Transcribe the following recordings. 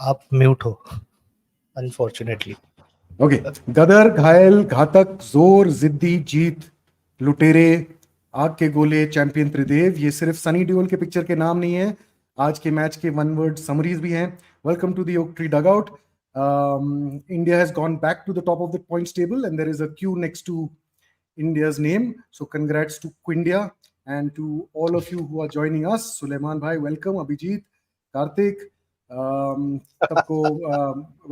आप म्यूट हो unfortunately. Okay, गदर, घायल, घातक, जोर, जिद्दी, जीत, लुटेरे, आग के गोले, चैंपियन त्रिदेव, ये सिर्फ सनी देओल के पिक्चर के नाम नहीं है, आज के मैच के वन वर्ड समरीज भी हैं। Welcome to the Oaktree Dugout. India has gone back to the top of the points table and there is a Q next to India's name. So congrats to Quindia and to all of you who are joining us. Sulaiman bhai, welcome. Abhijit, Karthik, सबको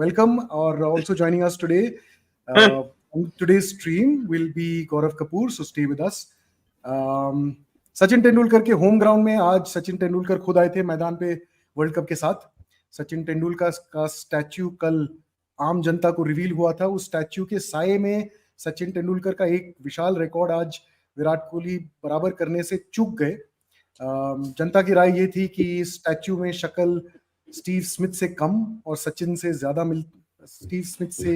welcome. और also joining us today on today's stream will be Gaurav Kapur. So stay with us. Sachin Tendulkar के home ground में आज सचिन तेंदुलकर खुद आए थे मैदान पे वर्ल्ड कप के साथ। सचिन तेंदुलकर का स्टैच्यू कल आम जनता को रिवील हुआ था। उस स्टैच्यू के साये में सचिन तेंदुलकर का एक विशाल रिकॉर्ड आज विराट कोहली बराबर करने से चूक गए। जनता की राय ये थी कि स्टैच्यू में शक्ल स्टीव स्मिथ से कम और सचिन से ज्यादा स्टीव स्मिथ से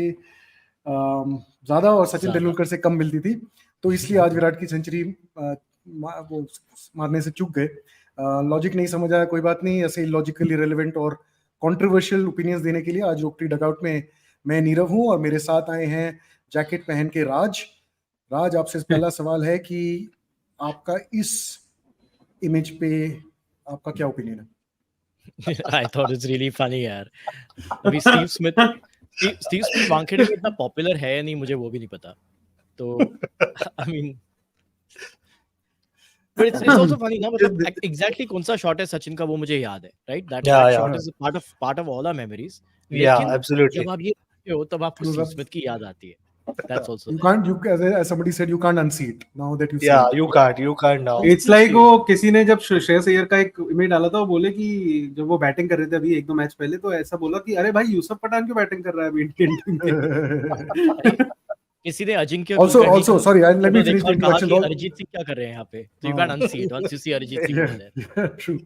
ज्यादा और सचिन तेंदुलकर से कम मिलती थी, तो इसलिए आज विराट की सेंचुरी वो मारने से चूक गए। लॉजिक नहीं समझ आया, कोई बात नहीं। ऐसे लॉजिकली रेलेवेंट और कंट्रोवर्शियल ओपिनियंस देने के लिए आज ओकट्री डगआउट में मैं नीरव हूं और मेरे साथ आए हैं जैकेट पहन के राज। आपसे पहला सवाल है कि आपका इस इमेज पे आपका क्या ओपिनियन है? I thought it's really funny यार। अभी स्टीव स्मिथ वानखेड़े में इतना पॉपुलर है या नहीं मुझे वो भी नहीं पता, तो I mean but it's also funny ना, मतलब exactly कौन सा शॉट है सचिन का वो मुझे याद है, right? That shot is part of all our memories. Yeah, absolutely. जब आप ये हो तब आपको स्टीव स्मिथ की याद आती है। That's also as somebody said, you can't unsee it now that you see it. You can't now. It's like वो किसी ने जब श्रेयस अय्यर का एक इमेज डाला था, वो बोले कि जब वो बैटिंग कर रहे थे अभी 1-2 मैच पहले, तो ऐसा बोला कि अरे भाई यूसुफ पठान क्यों बैटिंग कर रहा है अभी इंडियन टीम में। किसी ने Ajinkya also sorry, let me finish the introduction. Arijit Singh क्या कर रहे हैं यहाँ पे? So you can't unsee it once you see Arijit Singh there. True.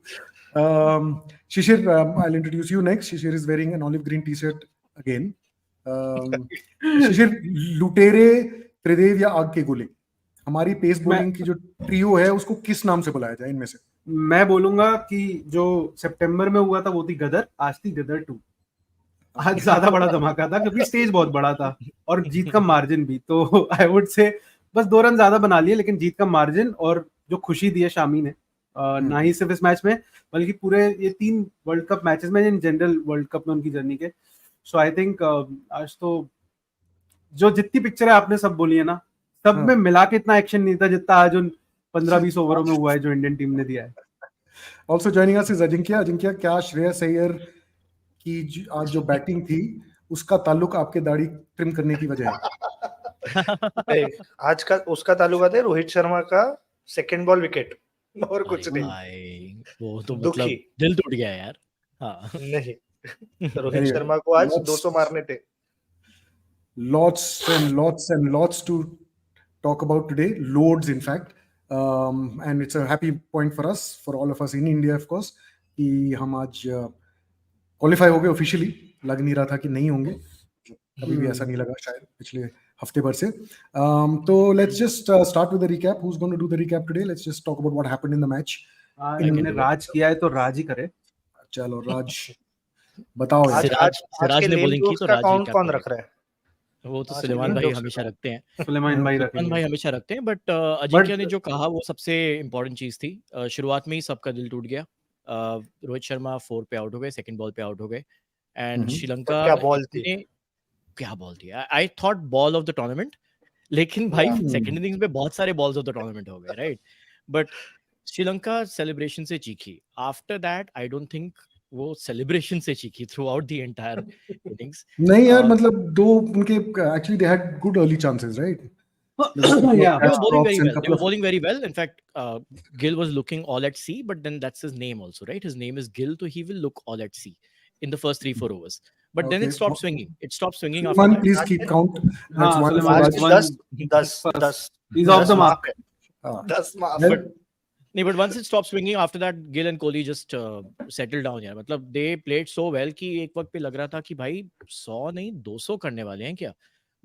Shishir, I'll introduce you next. Shishir is wearing an olive green t-shirt again. शिशिर, लुटेरे, त्रिदेव या आग के गोले, हमारी पेस बॉलिंग की जो ट्रियो है उसको किस नाम से बुलाया जाए इनमें से? मैं बोलूंगा कि जो सितंबर में हुआ था वो थी गदर, आज थी गदर 2। आज ज्यादा बड़ा धमाका था क्योंकि स्टेज बहुत बड़ा था और जीत का मार्जिन भी, तो आई वुड से बस 2 रन ज्यादा बना लिए, लेकिन जीत का मार्जिन और जो खुशी दी है शामी ने, ना ही सिर्फ इस मैच में बल्कि पूरे ये 3 वर्ल्ड कप मैचेस में, इन जनरल वर्ल्ड कप में उनकी जर्नी के। सो आई थिंक आज तो जो जितनी पिक्चर है आपने सब बोली है ना, सब में मिला के इतना एक्शन नहीं था जितना आज उन 15-20 ओवरों में हुआ है जो इंडियन टीम ने दिया है। Also joining us is Ajinkya, क्या श्रेयस अय्यर की आज जो बैटिंग थी उसका ताल्लुक आपके दाढ़ी ट्रिम करने की वजह है? आज का उसका ताल्लुक आता है रोहित शर्मा का सेकंड बॉल विकेट और कुछ नहीं। वो तो मतलब दिल टूट गया यार। हाँ नहीं, रोहित शर्मा को आज 200 मारने थे। Lots and lots to talk about today, loads in fact, and it's a happy point for us, for all of us in India of course, कि हम आज क्वालिफाई हो गए ऑफिशियली। लग नहीं रहा था कि नहीं होंगे, कभी भी ऐसा नहीं लगा शायद पिछले हफ्ते भर से। तो let's just start with the recap. Who's going to do the recap today? Let's just talk about what happened in the match. इन्होंने राज किया है तो राज ही करे। चलो राज बताओ। आज के लेन दोस्त का अकाउंट कौन रख रहा है? वो तो सुलेमान भाई हमेशा रखते हैं। सुलेमान भाई हमेशा रखते हैं, बट अजिंक्य ने जो कहा वो सबसे इम्पोर्टेंट चीज थी। शुरुआत में ही सबका दिल टूट गया। रोहित शर्मा 4 पे आउट हो गए, सेकंड बॉल पे आउट हो गए, एंड श्रीलंका क्या बॉल थी। I thought ball of the tournament, लेकिन भाई सेकंड इनिंग्स में बहुत सारे बॉल्स ऑफ द टूर्नामेंट हो गए, राइट? बट श्रीलंका सेलिब्रेशन से चीखी। After that I don't think वो सेलिब्रेशन से चीखी throughout the entire innings. नहीं यार, मतलब दो उनके actually they had good early chances, right? Yeah, they were bowling very well. In fact, Gill was looking all at sea, but then that's his name also, right? His name is Gill, so he will look all at sea in the first 3-4 overs. But then it stopped swinging. It stopped swinging after that. Please keep count. That's one. 10. He's off the mark. 10 mark. But once it stopped swinging, after that, Gill and Kohli just settled down. यार, मतलब they played so well कि एक वक्त पे लग रहा था कि भाई 100 नहीं 200 करने वाले हैं क्या?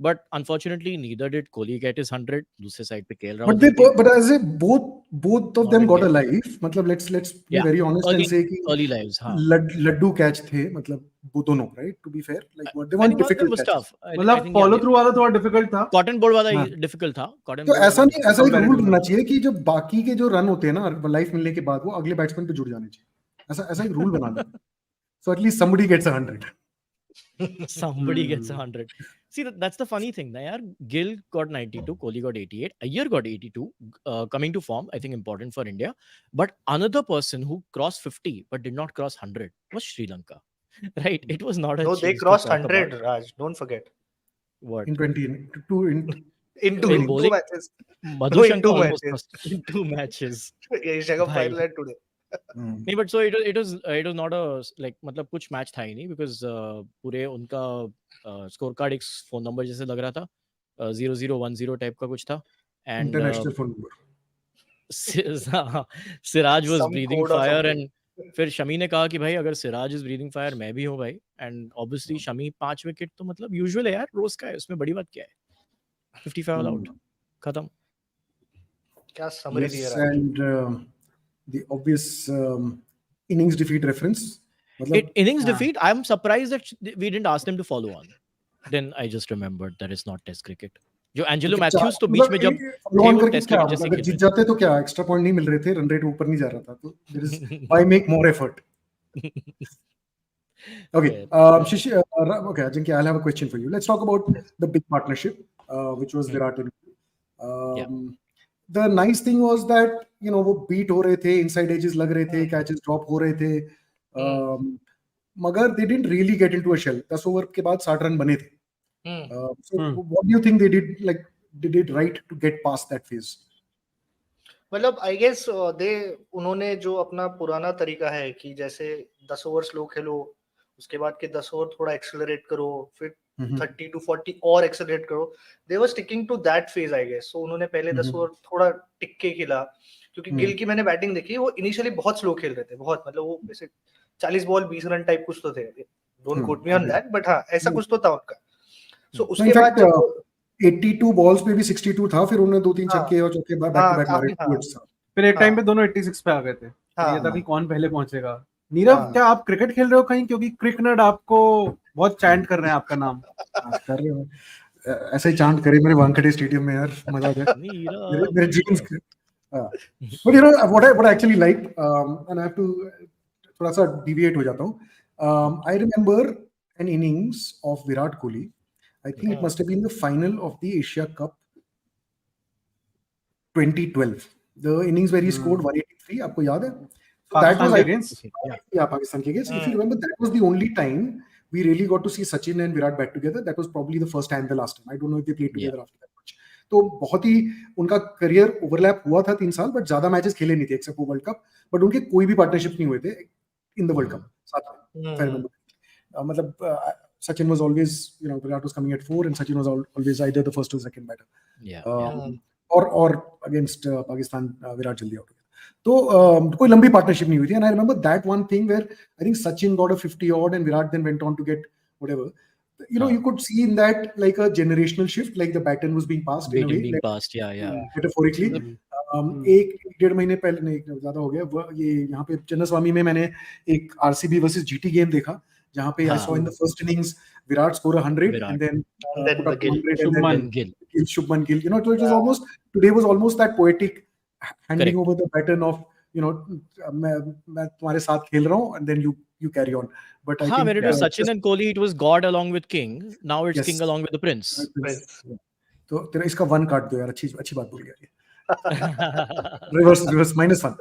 but unfortunately neither did Kohli get his 100. दूसरे side पे KL But Rahul but as a both of Not them got again. a life. मतलब let's be Yeah, very honest and say कि early lives, हाँ. Laddu catch थे, मतलब वो दोनों, right? To be fair, like they I weren't think one of them difficult was catches. tough. I मतलब think follow yeah, through वाला थोड़ा difficult था. cotton ball वाला हाँ. difficult था. Cotton तो ball ऐसा वाला नहीं, ऐसा एक रूल comparatively. बनना चाहिए कि जब बाकी के जो रन होते हैं ना लाइफ मिलने के बाद वो अगले बैट्समैन पे जुड़ जाने चाहिए. ऐसा एक रूल बना लेते हैं. So at least somebody gets 100. somebody gets 100. See, that's the funny thing. Yaar, Gill got 92, Kohli got 88, Iyer got 82. Coming to form, I think important for India. But another person who crossed 50 but did not cross 100 was Sri Lanka. Right? It was not a No, they chase to crossed talk 100, about. Raj. Don't forget. What? In 20, In two bowling, matches. Madhushanka two almost matches. crossed in 2 matches. Asia Cup Bhai. final and today. नहीं but so it was not a like मतलब कुछ match था ही नहीं because पूरे उनका score card एक phone number जैसे लग रहा था 0010 टाइप का कुछ था and international phone number. Siraj was Some breathing code or fire something. And फिर शमी ने कहा कि भाई अगर सिराज इज ब्रीदिंग फायर मैं भी हूँ भाई एंड ऑब्वियसली शमी 5 विकेट तो मतलब यूजुअल है यार रोज का है उसमें बड़ी बात क्या है 55 ऑल आउट खत्म क्या समरी दिया Yes, Raj. and the obvious innings defeat reference. It innings defeat. I'm surprised that we didn't ask them to follow on. Then I just remembered that it's not Test cricket. जो Angelo Mathews तो बीच में जब थे वो test cricket जैसे अगर जीत जाते तो क्या एक्स्ट्रा पॉइंट नहीं मिल रहे थे, रन रेट ऊपर नहीं जा रहा था, तो there is why make more effort. Okay, Shishi, okay, Ajinkya, I'll have a question for you. Let's talk about the big partnership, which was Virat and the nice thing was that वो beat हो रहे थे, inside edges लग रहे थे, catches drop हो रहे थे, मगर they didn't really get into a shell. 10 over के बाद 60 रन बने थे. So what do you think they did? Like, they did right to get past that phase? मतलब आई गेस उन्होंने जो अपना पुराना तरीका है कि जैसे 10 ओवर स्लो खेलो, उसके बाद के 10 ओवर थोड़ा एक्सेलरेट करो, फिर 30 to 40 और एक्सेलरेट करो, they were sticking to that phase I guess. So उन्होंने पहले 10 ओवर थोड़ा टिक के खेला, क्योंकि गिल की मैंने बैटिंग देखी, वो इनिशियली बहुत स्लो खेल रहे थे, बहुत, मतलब वो ऐसे 40 बॉल 20 रन टाइप कुछ तो थे, don't quote me on that, but हाँ ऐसा कुछ तो था उनका. सो उसके बाद जब 82 बॉल्स पे भी 62 था, फिर उन्होंने 2-3 छक्के और चौके बैक टू बैक मारे. फिर एक टाइम पे दोनों 86 पे आ गए थे. ये था कि कौन पहले पहुंचेगा. नीरव, क्या आप क्रिकेट खेल रहे हो कहीं? क्योंकि क्रिकनर्ड आपको बहुत चैंट कर रहे हैं आपका नाम. कर रहे हो ऐसे ही चांट करे मेरे वानखेड़े स्टेडियम में यार, मजा आ गया. मेरे genes but what I actually like, and I have to थोड़ा सा डिविएट हो जाता हूं. I remember an innings of Virat Kohli. I think it must have been the final of the Asia Cup 2012. The innings where he scored 183. आपको याद है? Pakistan against? Yeah, Pakistan against. If you remember, that was the only time we really got to see Sachin and Virat back together. That was probably the first time, the last time. I don't know if they played together after that much. तो बहुत ही उनका career overlap हुआ था 3 साल, but ज्यादा matches खेले नहीं थे एक्सेप्ट वो वर्ल्ड कप. बट उनके कोई भी पार्टनरशिप नहीं हुए थे इन द वर्ल्ड कप साथ में. मतलब Sachin was always, Virat was coming at 4 and Sachin was always either the first or second batter. Or against Pakistan, Virat jaldi out. तो कोई लंबी पार्टनरशिप नहीं हुई थी. And I remember that one thing where I think Sachin got a 50 odd and Virat then went on to get whatever. You could see in that like a generational shift, like the baton was being passed in a way. Being passed, yeah. Metaphorically. एक 1.5 महीने पहले, नहीं ज्यादा हो गया, ये यहाँ पे चन्नास्वामी में मैंने एक RCB versus GT गेम देखा, जहाँ पे I saw in the first innings Virat score 100 and then put up 100 and then Shubman Gill. It was almost, today was almost that poetic handing over the baton of, मैं तुम्हारे साथ खेल रहा हूँ, and then you carry on. But I think when it was Sachin and Kohli, it was God along with King. Now it's King along with the Prince. तो तेरा इसका 1 काट दो यार, अच्छी बात बोल गया. Reverse -1.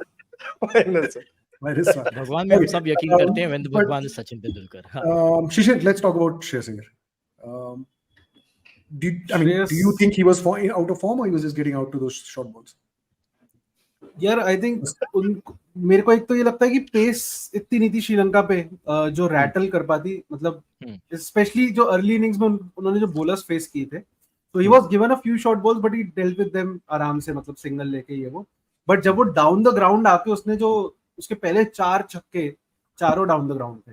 भगवान में सब यकीन करते हैं when the भगवान is Sachin Tendulkar. Shishir, let's talk about Shreyas Iyer. Do you think he was out of form or he was just getting out to those short balls? यार आई थिंक मेरे को एक तो ये लगता है कि पेस इतनी नहीं थी श्रीलंका पे जो रैटल कर पाती, मतलब स्पेशली जो अर्ली इनिंग्स में उन्होंने जो बॉलर्स फेस किए थे, तो he was given a few short balls but he dealt with them आराम से, मतलब सिंगल लेके ये वो. बट जब वो डाउन द ग्राउंड आके उसने जो उसके पहले 4 छक्के चारों डाउन द ग्राउंड थे,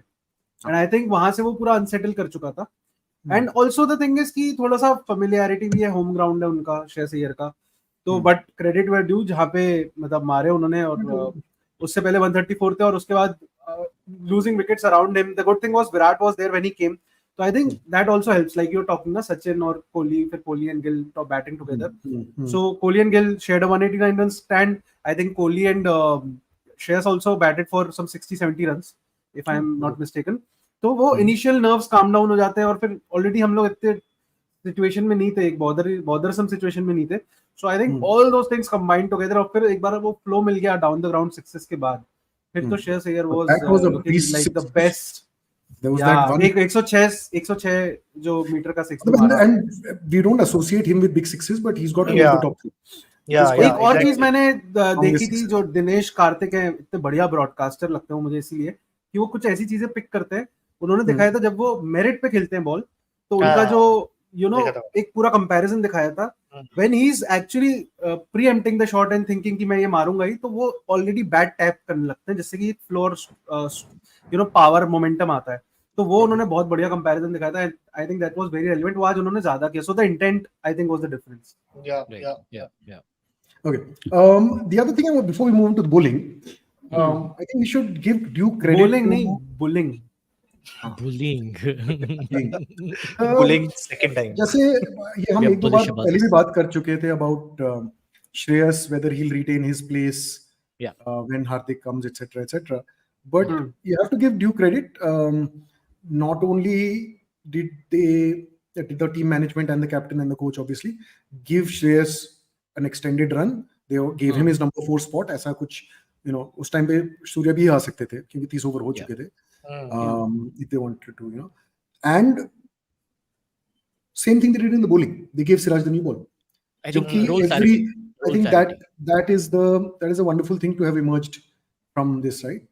एंड आई थिंक वहां से वो पूरा अनसेटल कर चुका था. And also the thing is कि थोड़ा सा फेमिलियरिटी भी है, होम ग्राउंड है उनका श्रेयस अय्यर का, तो बट क्रेडिट वेयर ड्यू, जहाँ पे मतलब मारे उन्होंने, और उससे पहले 134 थे, और उसके बाद losing wickets around him. The good thing was Virat was there when he came. So I think that also helps. Like you're talking, na, Sachin or Kohli, फिर Kohli and Gill batting together. So Kohli and Gill shared a 189 run stand. I think Kohli and Shreyas also batted for some 60-70 runs, if I'm not mistaken. तो वो initial nerves calm down हो जाते हैं, और फिर already हम लोग इतने situation में नहीं थे, एक bothersome situation में नहीं थे. So I think all those things combined together, और फिर एक बार वो flow मिल गया down the ground sixes के बाद, फिर तो Shreyas Iyer was looking like the best. There was that one. 106 जो मीटर का सिक्स मारा. And we don't associate him with big sixes, but he's got to the top three. एक और चीज मैंने देखी थी, जो दिनेश कार्तिक है, इतने बढ़िया ब्रॉडकास्टर लगते हैं मुझे इसीलिए कि वो कुछ ऐसी चीजें पिक करते हैं. उन्होंने दिखाया था जब वो मेरिट पे खेलते हैं बॉल, तो उनका जो एक पूरा कंपैरिजन दिखाया था, when he's actually preempting the shot and thinking कि मैं ये मारूंगा ही, तो वो ऑलरेडी बैट टैप करने लगते हैं, जिससे कि फ्लोर पावर मोमेंटम आता है. तो वो उन्होंने बहुत बढ़िया कंपैरिजन दिखाया था. I think that was very relevant. वो आज उन्होंने ज्यादा किया, so the intent I think was the difference. Yeah. Okay. The other thing, before we move into the bowling, I think we should give due credit. Bowling नहीं, bullying. Bullying second time. जैसे ये हम एक दो बार पहले भी बात कर चुके थे about Shreyas, whether he'll retain his place when Hardik comes, etc. But you have to give due credit. Not only did the team management and the captain and the coach obviously give Shreyas an extended run, they gave him his number 4 spot. ऐसा कुछ उस time पे सूर्या भी आ सकते थे क्योंकि 30 over हो चुके थे. If they wanted to, and same thing they did in the bowling. They gave Siraj the new ball. I think that is a wonderful thing to have emerged from this, right?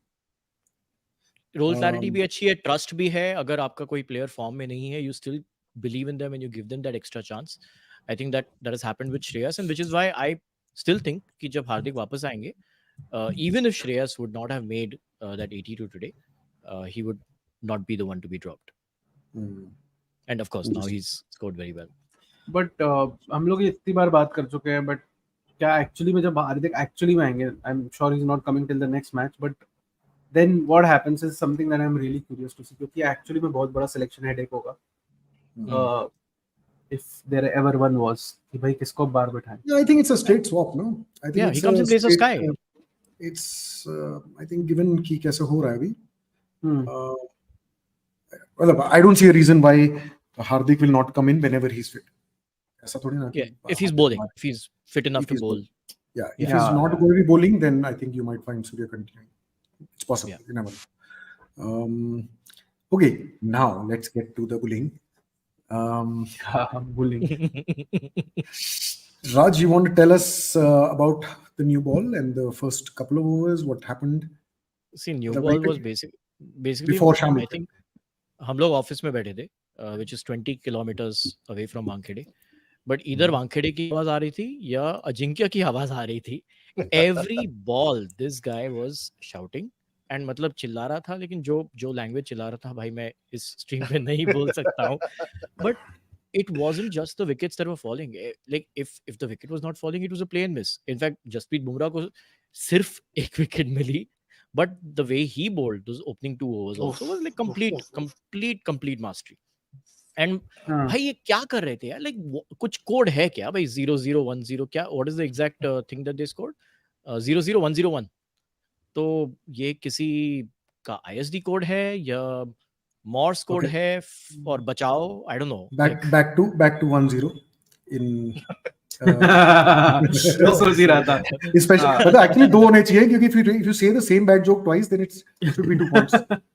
Role clarity भी अच्छी है, trust भी है. अगर आपका कोई player form में नहीं है, you still believe in them and you give them that extra chance. I think that has happened with Shreyas, and which is why I still think कि जब हार्दिक वापस आएंगे, even if Shreyas would not have made that 82 today, he would not be the one to be dropped. And of course now he's scored very well. But हम लोग इतनी बार बात कर चुके हैं, but क्या एक्चुअली में जब हार्दिक एक्चुअली में आएंगे, I'm sure he's not coming till the next match, but then what happens is something that I'm really curious to see, क्योंकि एक्चुअली में बहुत बड़ा सिलेक्शन हेडेक होगा. If there ever one was, कि भाई किसको बार बैठाएं. Yeah, I think it's a straight swap, no? I think he comes in place of Sky. It's I think given कि कैसे हो रहा है अभी. Well, I don't see a reason why Hardik will not come in whenever he's fit. ऐसा थोड़ी ना. Yeah, if he's bowling, if he's fit enough to bowl. If he's not going to be bowling, then I think you might find Surya continuing. It's possible. You never know. Okay, now let's get to the bowling. Bullying. Raj, you want to tell us about the new ball and the first couple of overs? What happened? See, new ball was basically before Shami. I think हम लोग office में बैठे थे, which is 20 kilometers away from Wankhede, but either Wankhede की आवाज आ रही थी या अजिंक्य की आवाज आ रही थी. Every ball this guy was shouting and मतलब चिल्ला रहा था, लेकिन जो लैंग्वेज चिल्ला रहा था भाई मैं इस स्ट्रीम पे नहीं बोल सकता हूँ. But it wasn't just the wickets that were falling. Like if the wicket was not falling, it was a plain miss. In fact, Jasprit Bumrah को सिर्फ एक विकेट मिली, but the way he bowled those opening 2 overs also was like complete mastery. And भाई ये क्या कर रहे थे यार? Like कुछ कोड है क्या भाई? 0010 क्या? What is the exact thing that they scored? 00101. तो ये किसी का ISD कोड है या Morse कोड है और बचाओ? I don't know. Back to 10 in. सोच ही रहा था. Especially, actually 2 होने चाहिए, क्योंकि if you say the same bad joke twice, then it should be 2 points.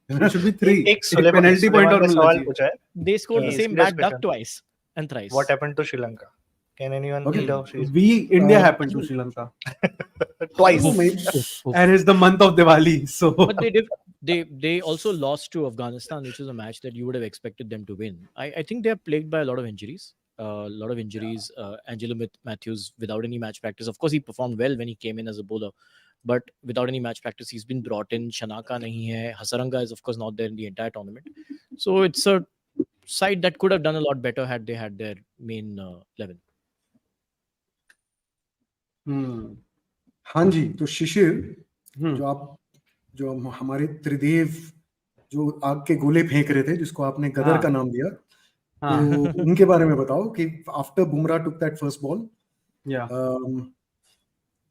It should be 3. एक penalty point और सवाल पूछा है. They scored the same bad duck twice and thrice. What happened to Sri Lanka? Can anyone think of Sri Lanka? India happened to Sri Lanka twice. And it's the month of Diwali, so. But they also lost to Afghanistan, which is a match that you would have expected them to win. I think they are plagued by a lot of injuries. Angelo Matthews without any match practice. Of course, he performed well when he came in as a bowler, but without any match practice, he's been brought in. Shanaka nahi hai. Hasaranga is of course not there in the entire tournament. So it's a side that could have done a lot better had they had their main 11. हाँ जी, तो शिशिर हम्म, जो हमारे त्रिदेव जो आग के गोले फेंक रहे थे, जिसको आपने गदर का नाम दिया, तो उनके बारे में बताओ कि after Bumrah took that first ball,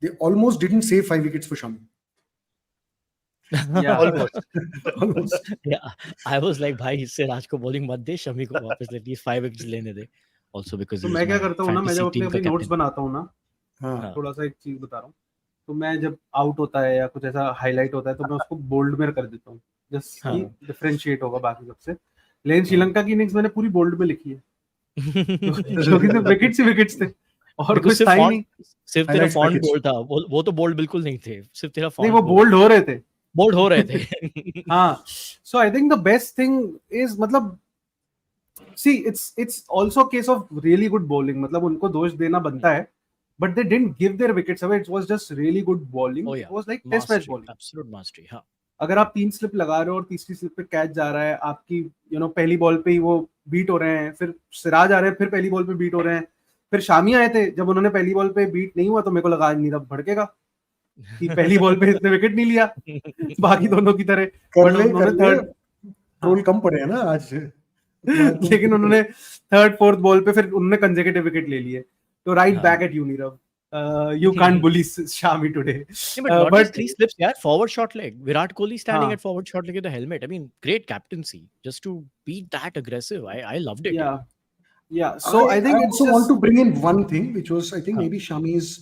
they almost didn't save 5 wickets for Shami. Almost. Yeah, I was like, भाई इससे राज को bowling मत दे, शमी को वापस at least 5 wickets लेने दे. Also because तो he मैं was क्या my करता हूँ ना, मैं fantasy जब team अपने का नोट्स captain. बनाता हूँ ना, हाँ, थोड़ा सा एक चीज बता रहा हूँ, तो मैं जब आउट होता है या कुछ ऐसा हाईलाइट होता है तो मैं उसको बोल्ड में कर देता हूँ, जस्ट हाँ. डिफरेंशिएट होगा बाकी सबसे. लेकिन श्रीलंका की इनिंग्स मैंने पूरी बोल्ड में लिखी है, क्योंकि सिर्फ विकेट्स ही विकेट्स थे और Because कुछ था ही नहीं. सिर्फ तेरा Highlights फॉन्ट package. बोल्ड था, वो तो बोल्ड बिल्कुल नहीं थे, सिर्फ तेरा नहीं, फॉन्ट वो बोल्ड हो रहे थे. बोल्ड हो रहे थे. हाँ, so I think the best thing is, मतलब see it's also case of really good bowling, मतलब उनको दोष देना बनता है, but they didn't give their wickets away. It was just really good bowling. Oh it yeah, was like test match mastery, bowling. absolute mastery. हाँ. अगर आप 3 slip लगा रहे हो और तीसरी स्लिप पे कैच जा रहा है आपकी, पहली बॉल पे ही वो बीट हो रहे हैं, फिर सिराज आ रहे हैं, फिर पहली बॉल पे बीट हो रहे हैं, फिर शामी आए थे, जब उन्होंने पहली बॉल पे बीट नहीं हुआ तो मेरे को लगा नीरव भड़केगा कि पहली बॉल पे इसने विकेट नहीं लिया बाकी दोनों की तरह. कर बट ले उन्होंने थर्ड, ट्रोल कम पड़े हैं ना आज. लेकिन उन्होंने थर्ड फोर्थ बॉल पे फिर उन्होंने कंसेक्यूटिव विकेट ले लिए. तो right back at you Nirav, you can't bully Shami today. But not just 3 slips, yeah. Forward short leg. Virat Kohli standing at forward short leg with the helmet. I mean, great captaincy. Just to be that aggressive, I loved it. Yeah. So I think I it's also just want to bring in one thing, which was, I think, maybe Shami's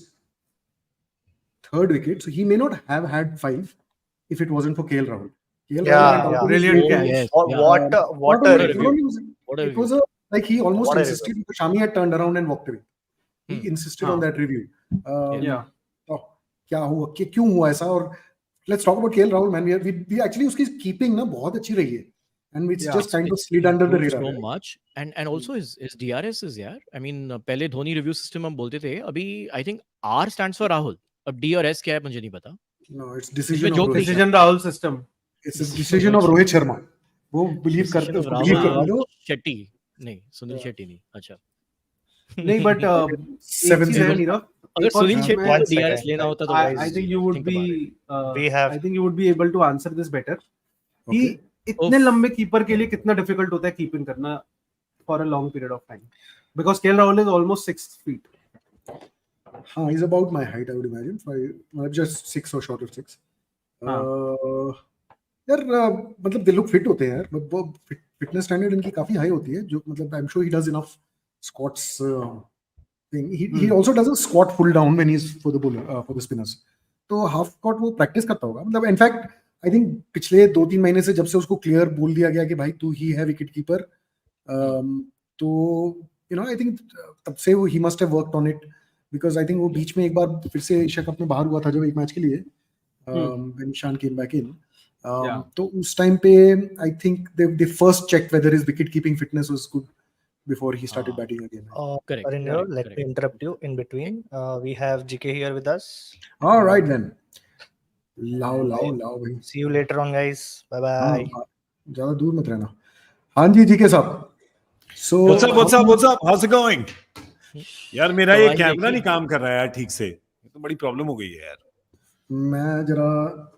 third wicket. So he may not have had 5 if it wasn't for KL Rahul. KL Rahul went out to brilliant his catch. Yes, What Not a only- review. not only What a it was like he almost What a insisted. Shami had turned around and walked away. He insisted on that review. तो क्या हुआ, क्यों हुआ ऐसा? और let's talk about KL Rahul, man. We actually उसकी keeping ना बहुत अच्छी रही है, and it's just kind of slid under the radar. So much, and also his DRS is, यार. I mean, पहले धोनी रिव्यू सिस्टम हम बोलते थे, अभी I think R stands for Rahul. अब D और S क्या है मुझे नहीं पता. No, it's decision Rahul system. It's a decision of Rohit Sharma. वो believe करवा दो. शेट्टी नहीं, सुनील शेट्टी नहीं. अच्छा. नहीं, but 7-0. अगर सुनील शेट्टी को One DRS second. लेना होता तो I think you would be I think you would be able to answer this better. कि इतने लंबे कीपर के लिए कितना डिफिकल्ट होता है कीपिंग करना for a long period of time, because KL Rahul is almost 6 feet. हाँ, he's about my height, I would imagine. Just 6 or short of 6. यार मतलब they look fit होते हैं यार. वो फिटनेस स्टैंडर्ड इनकी काफी हाई होती है, जो मतलब I'm sure he does enough squats thing. He also does a squat pull down when he's for the bowler, for the spinners. तो हाफ स्क्वाट वो प्रैक्टिस करता होगा. मतलब इनफैक्ट आई थिंक पिछले 2-3 महीने से जब से उसको क्लियर बोल दिया गया कि भाई तू ही है विकेट कीपर, तो आई थिंक तब से वो he must have worked on it, because I think वो बीच में एक बार फिर से एशिया कप में बाहर हुआ था जब एक मैच के लिए, व्हेन शान केम बैक इन. तो उस टाइम पे I think they first checked weather his wicket keeping fitness was good before he started batting again. Correct. Let me interrupt you in between. We have GK here with us. All right then. Lao bhai. See you later on, guys. Bye bye. ज़्यादा दूर मत रहना. हाँ जी GK साहब. So what's up? How's it going? यार मेरा ये camera नहीं काम कर रहा है यार ठीक से. ये तो बड़ी प्रॉब्लम हो गई है यार. मैं जरा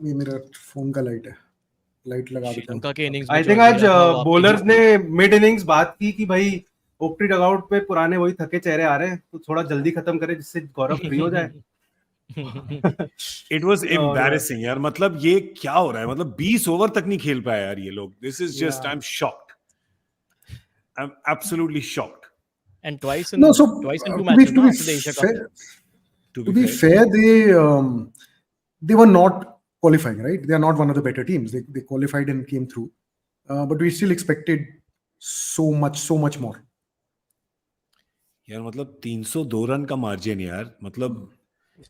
ये मेरा फोन का लाइट है, लाइट लगा देता हूँ. आई थिंक आज बॉलर्स ने मिड इनिंग्स बात की कि भाई ओक्ट्री डगआउट पे पुराने वही थके चेहरे आ रहे हैं, तो थोड़ा जल्दी खत्म करें जिससे गौरव फ्री हो जाए. It was embarrassing यार. मतलब ये क्या हो रहा है? मतलब 20 ओवर तक नहीं खेल पाया यार ये लोग. This is just I'm shocked. I'm absolutely shocked. And twice in 2 matches after the Asia Cup. To be fair, they were not qualifying, right? They are not one of the better teams. They qualified and came through, but we still expected so much more. यार मतलब 302 run का margin यार. मतलब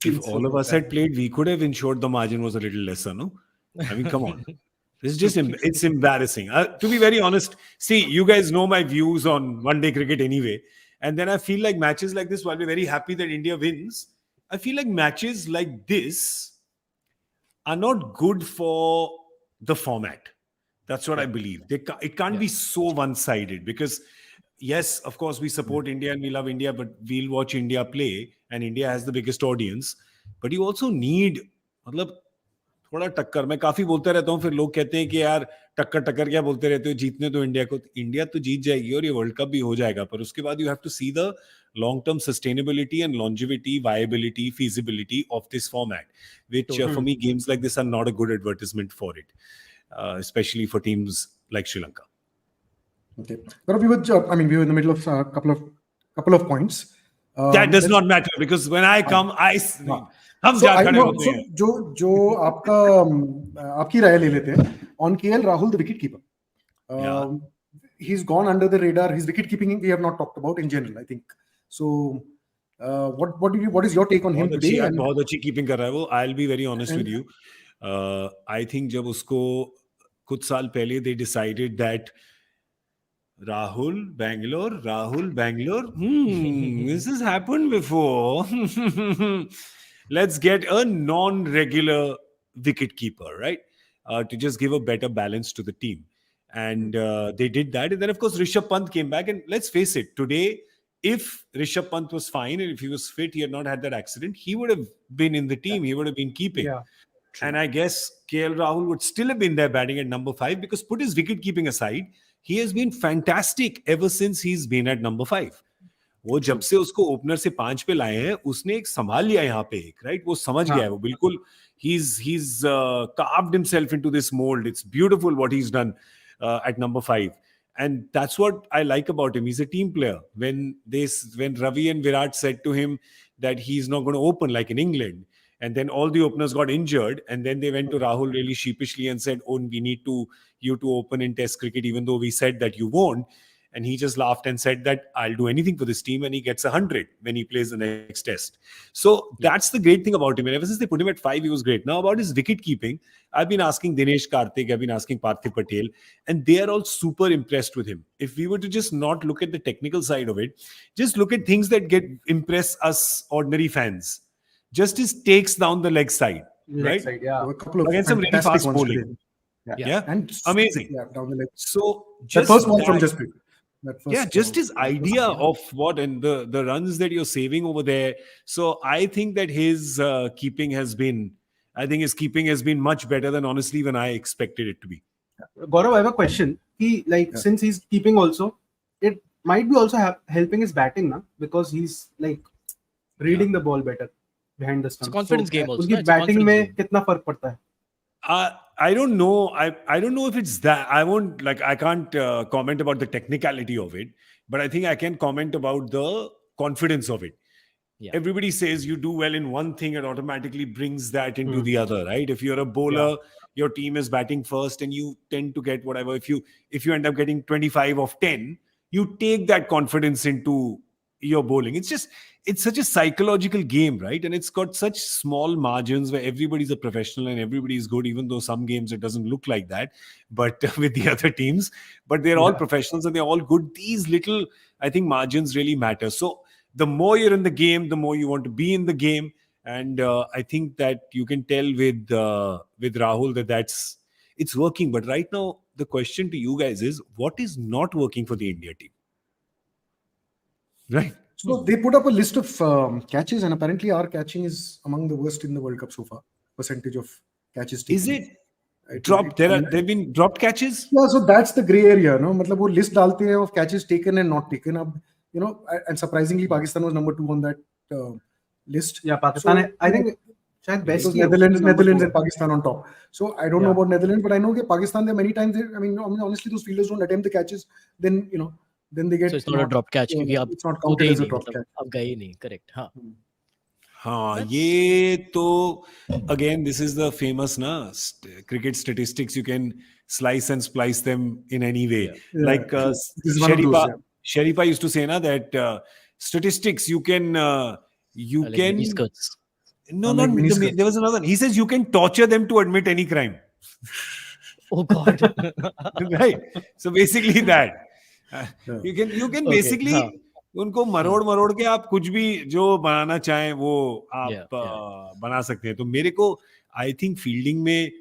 if all of us had played, we could have ensured the margin was a little lesser, no? I mean, come on. This is just it's embarrassing. To be very honest, see, you guys know my views on one-day cricket anyway, and then I feel like matches like this, while we're very happy that India wins, I feel like matches like this are not good for the format. That's what I believe. It can't be so one-sided, because yes, of course we support India and we love India, but we'll watch India play and India has the biggest audience. But you also need, मतलब थोड़ा टक्कर. मैं काफी बोलता रहता हूँ, फिर लोग कहते हैं कि यार टक्कर क्या बोलते रहते हो, जीतने तो इंडिया को. इंडिया तो जीत जाएगी और ये वर्ल्ड कप भी हो जाएगा, पर उसके बाद you have to see the long-term sustainability and longevity, viability, feasibility of this format, which for me games like this are not a good advertisement for it. Especially for teams like Sri Lanka. Okay, but we were in the middle of a couple of points. That does not matter, because when I come, I scream. हम जा खड़े होते हैं. जो आपकी राय ले लेते हैं on KL Rahul, the wicket keeper. He's gone under the radar. His wicket keeping we have not talked about in general, I think. So what is your take on him today? बहुत अच्छी keeping कर रहा है वो. I'll be very honest with you. I think जब उसको कुछ साल पहले they decided that Rahul Bangalore, this has happened before. Let's get a non-regular wicket keeper, right? To just give a better balance to the team. And they did that. And then, of course, Rishabh Pant came back. And let's face it, today, if Rishabh Pant was fine and if he was fit, he had not had that accident, he would have been in the team. He would have been keeping. Yeah. And I guess KL Rahul would still have been there batting at number 5, because put his wicket keeping aside, he has been fantastic ever since he's been at number 5. वो जब से उसको opener से 5 पे लाए हैं, उसने एक संभाल लिया यहाँ पे एक, राइट? वो समझ गया है, वो बिल्कुल he's carved himself into this mold. It's beautiful what he's done at number 5. And that's what I like about him. He's a team player. When Ravi and Virat said to him that he's not going to open like in England, and then all the openers got injured, and then they went to Rahul really sheepishly and said, "Oh, we need you to open in Test cricket, even though we said that you won't." And he just laughed and said that I'll do anything for this team, and he gets 100 when he plays the next Test. So that's the great thing about him. And ever since they put him at 5, he was great. Now about his wicket keeping, I've been asking Dinesh Karthik, I've been asking Parthiv Patel, and they are all super impressed with him. If we were to just not look at the technical side of it, just look at things that impress us ordinary fans. Just his takes down the leg side, right? Side, yeah. A couple of against some really fast bowling. Yeah. And amazing. Yeah, down the leg. So just the first one from Jasprit. Just his idea of what, and the runs that you're saving over there. So I think that his keeping has been much better than honestly even I expected it to be. Gaurav, I have a question. Since he's keeping also, it might be also helping his batting, na? Because he's like reading the ball better behind the stumps. It's a confidence game also. उसकी batting में कितना फर्क पड़ता है? I don't know. I don't know if it's that. I can't comment about the technicality of it, but I think I can comment about the confidence of it. Yeah. Everybody says you do well in one thing, it automatically brings that into the other, right? If you're a bowler, your team is batting first and you tend to get whatever. If you end up getting 25 of 10, you take that confidence into your bowling. It's such a psychological game, right? And it's got such small margins where everybody's a professional and everybody's good, even though some games it doesn't look like that, but with the other teams, but they're all professionals and they're all good. These little, I think, margins really matter. So the more you're in the game, the more you want to be in the game. And I think that you can tell with Rahul that it's working. But right now, the question to you guys is, what is not working for the India team? Right. So they put up a list of catches, and apparently our catching is among the worst in the World Cup so far. Percentage of catches taken. Is it dropped? There've been dropped catches? Yeah, so that's the grey area, no? मतलब वो list डालते हैं of catches taken and not taken. अब, and surprisingly, Pakistan was number 2 on that list. Yeah, Pakistan. I think best Netherlands and Pakistan on top. So I don't know about Netherlands, but I know that Pakistan, there many times, honestly, those fielders don't attempt the catches. Then they get. So it's not a drop catch. It's not counted as a drop catch. अब गए नहीं, correct. हाँ, ये तो again, this is the famous cricket statistics. You can slice and splice them in any way. Yeah. Like Sharipa used to say that statistics you can skirts. No, there was another. He says you can torture them to admit any crime. Oh God! Right. So basically that. You can basically उनको मरोड़ के आप कुछ भी जो बनाना चाहें वो आप बना सकते हैं. तो मेरे को I think fielding में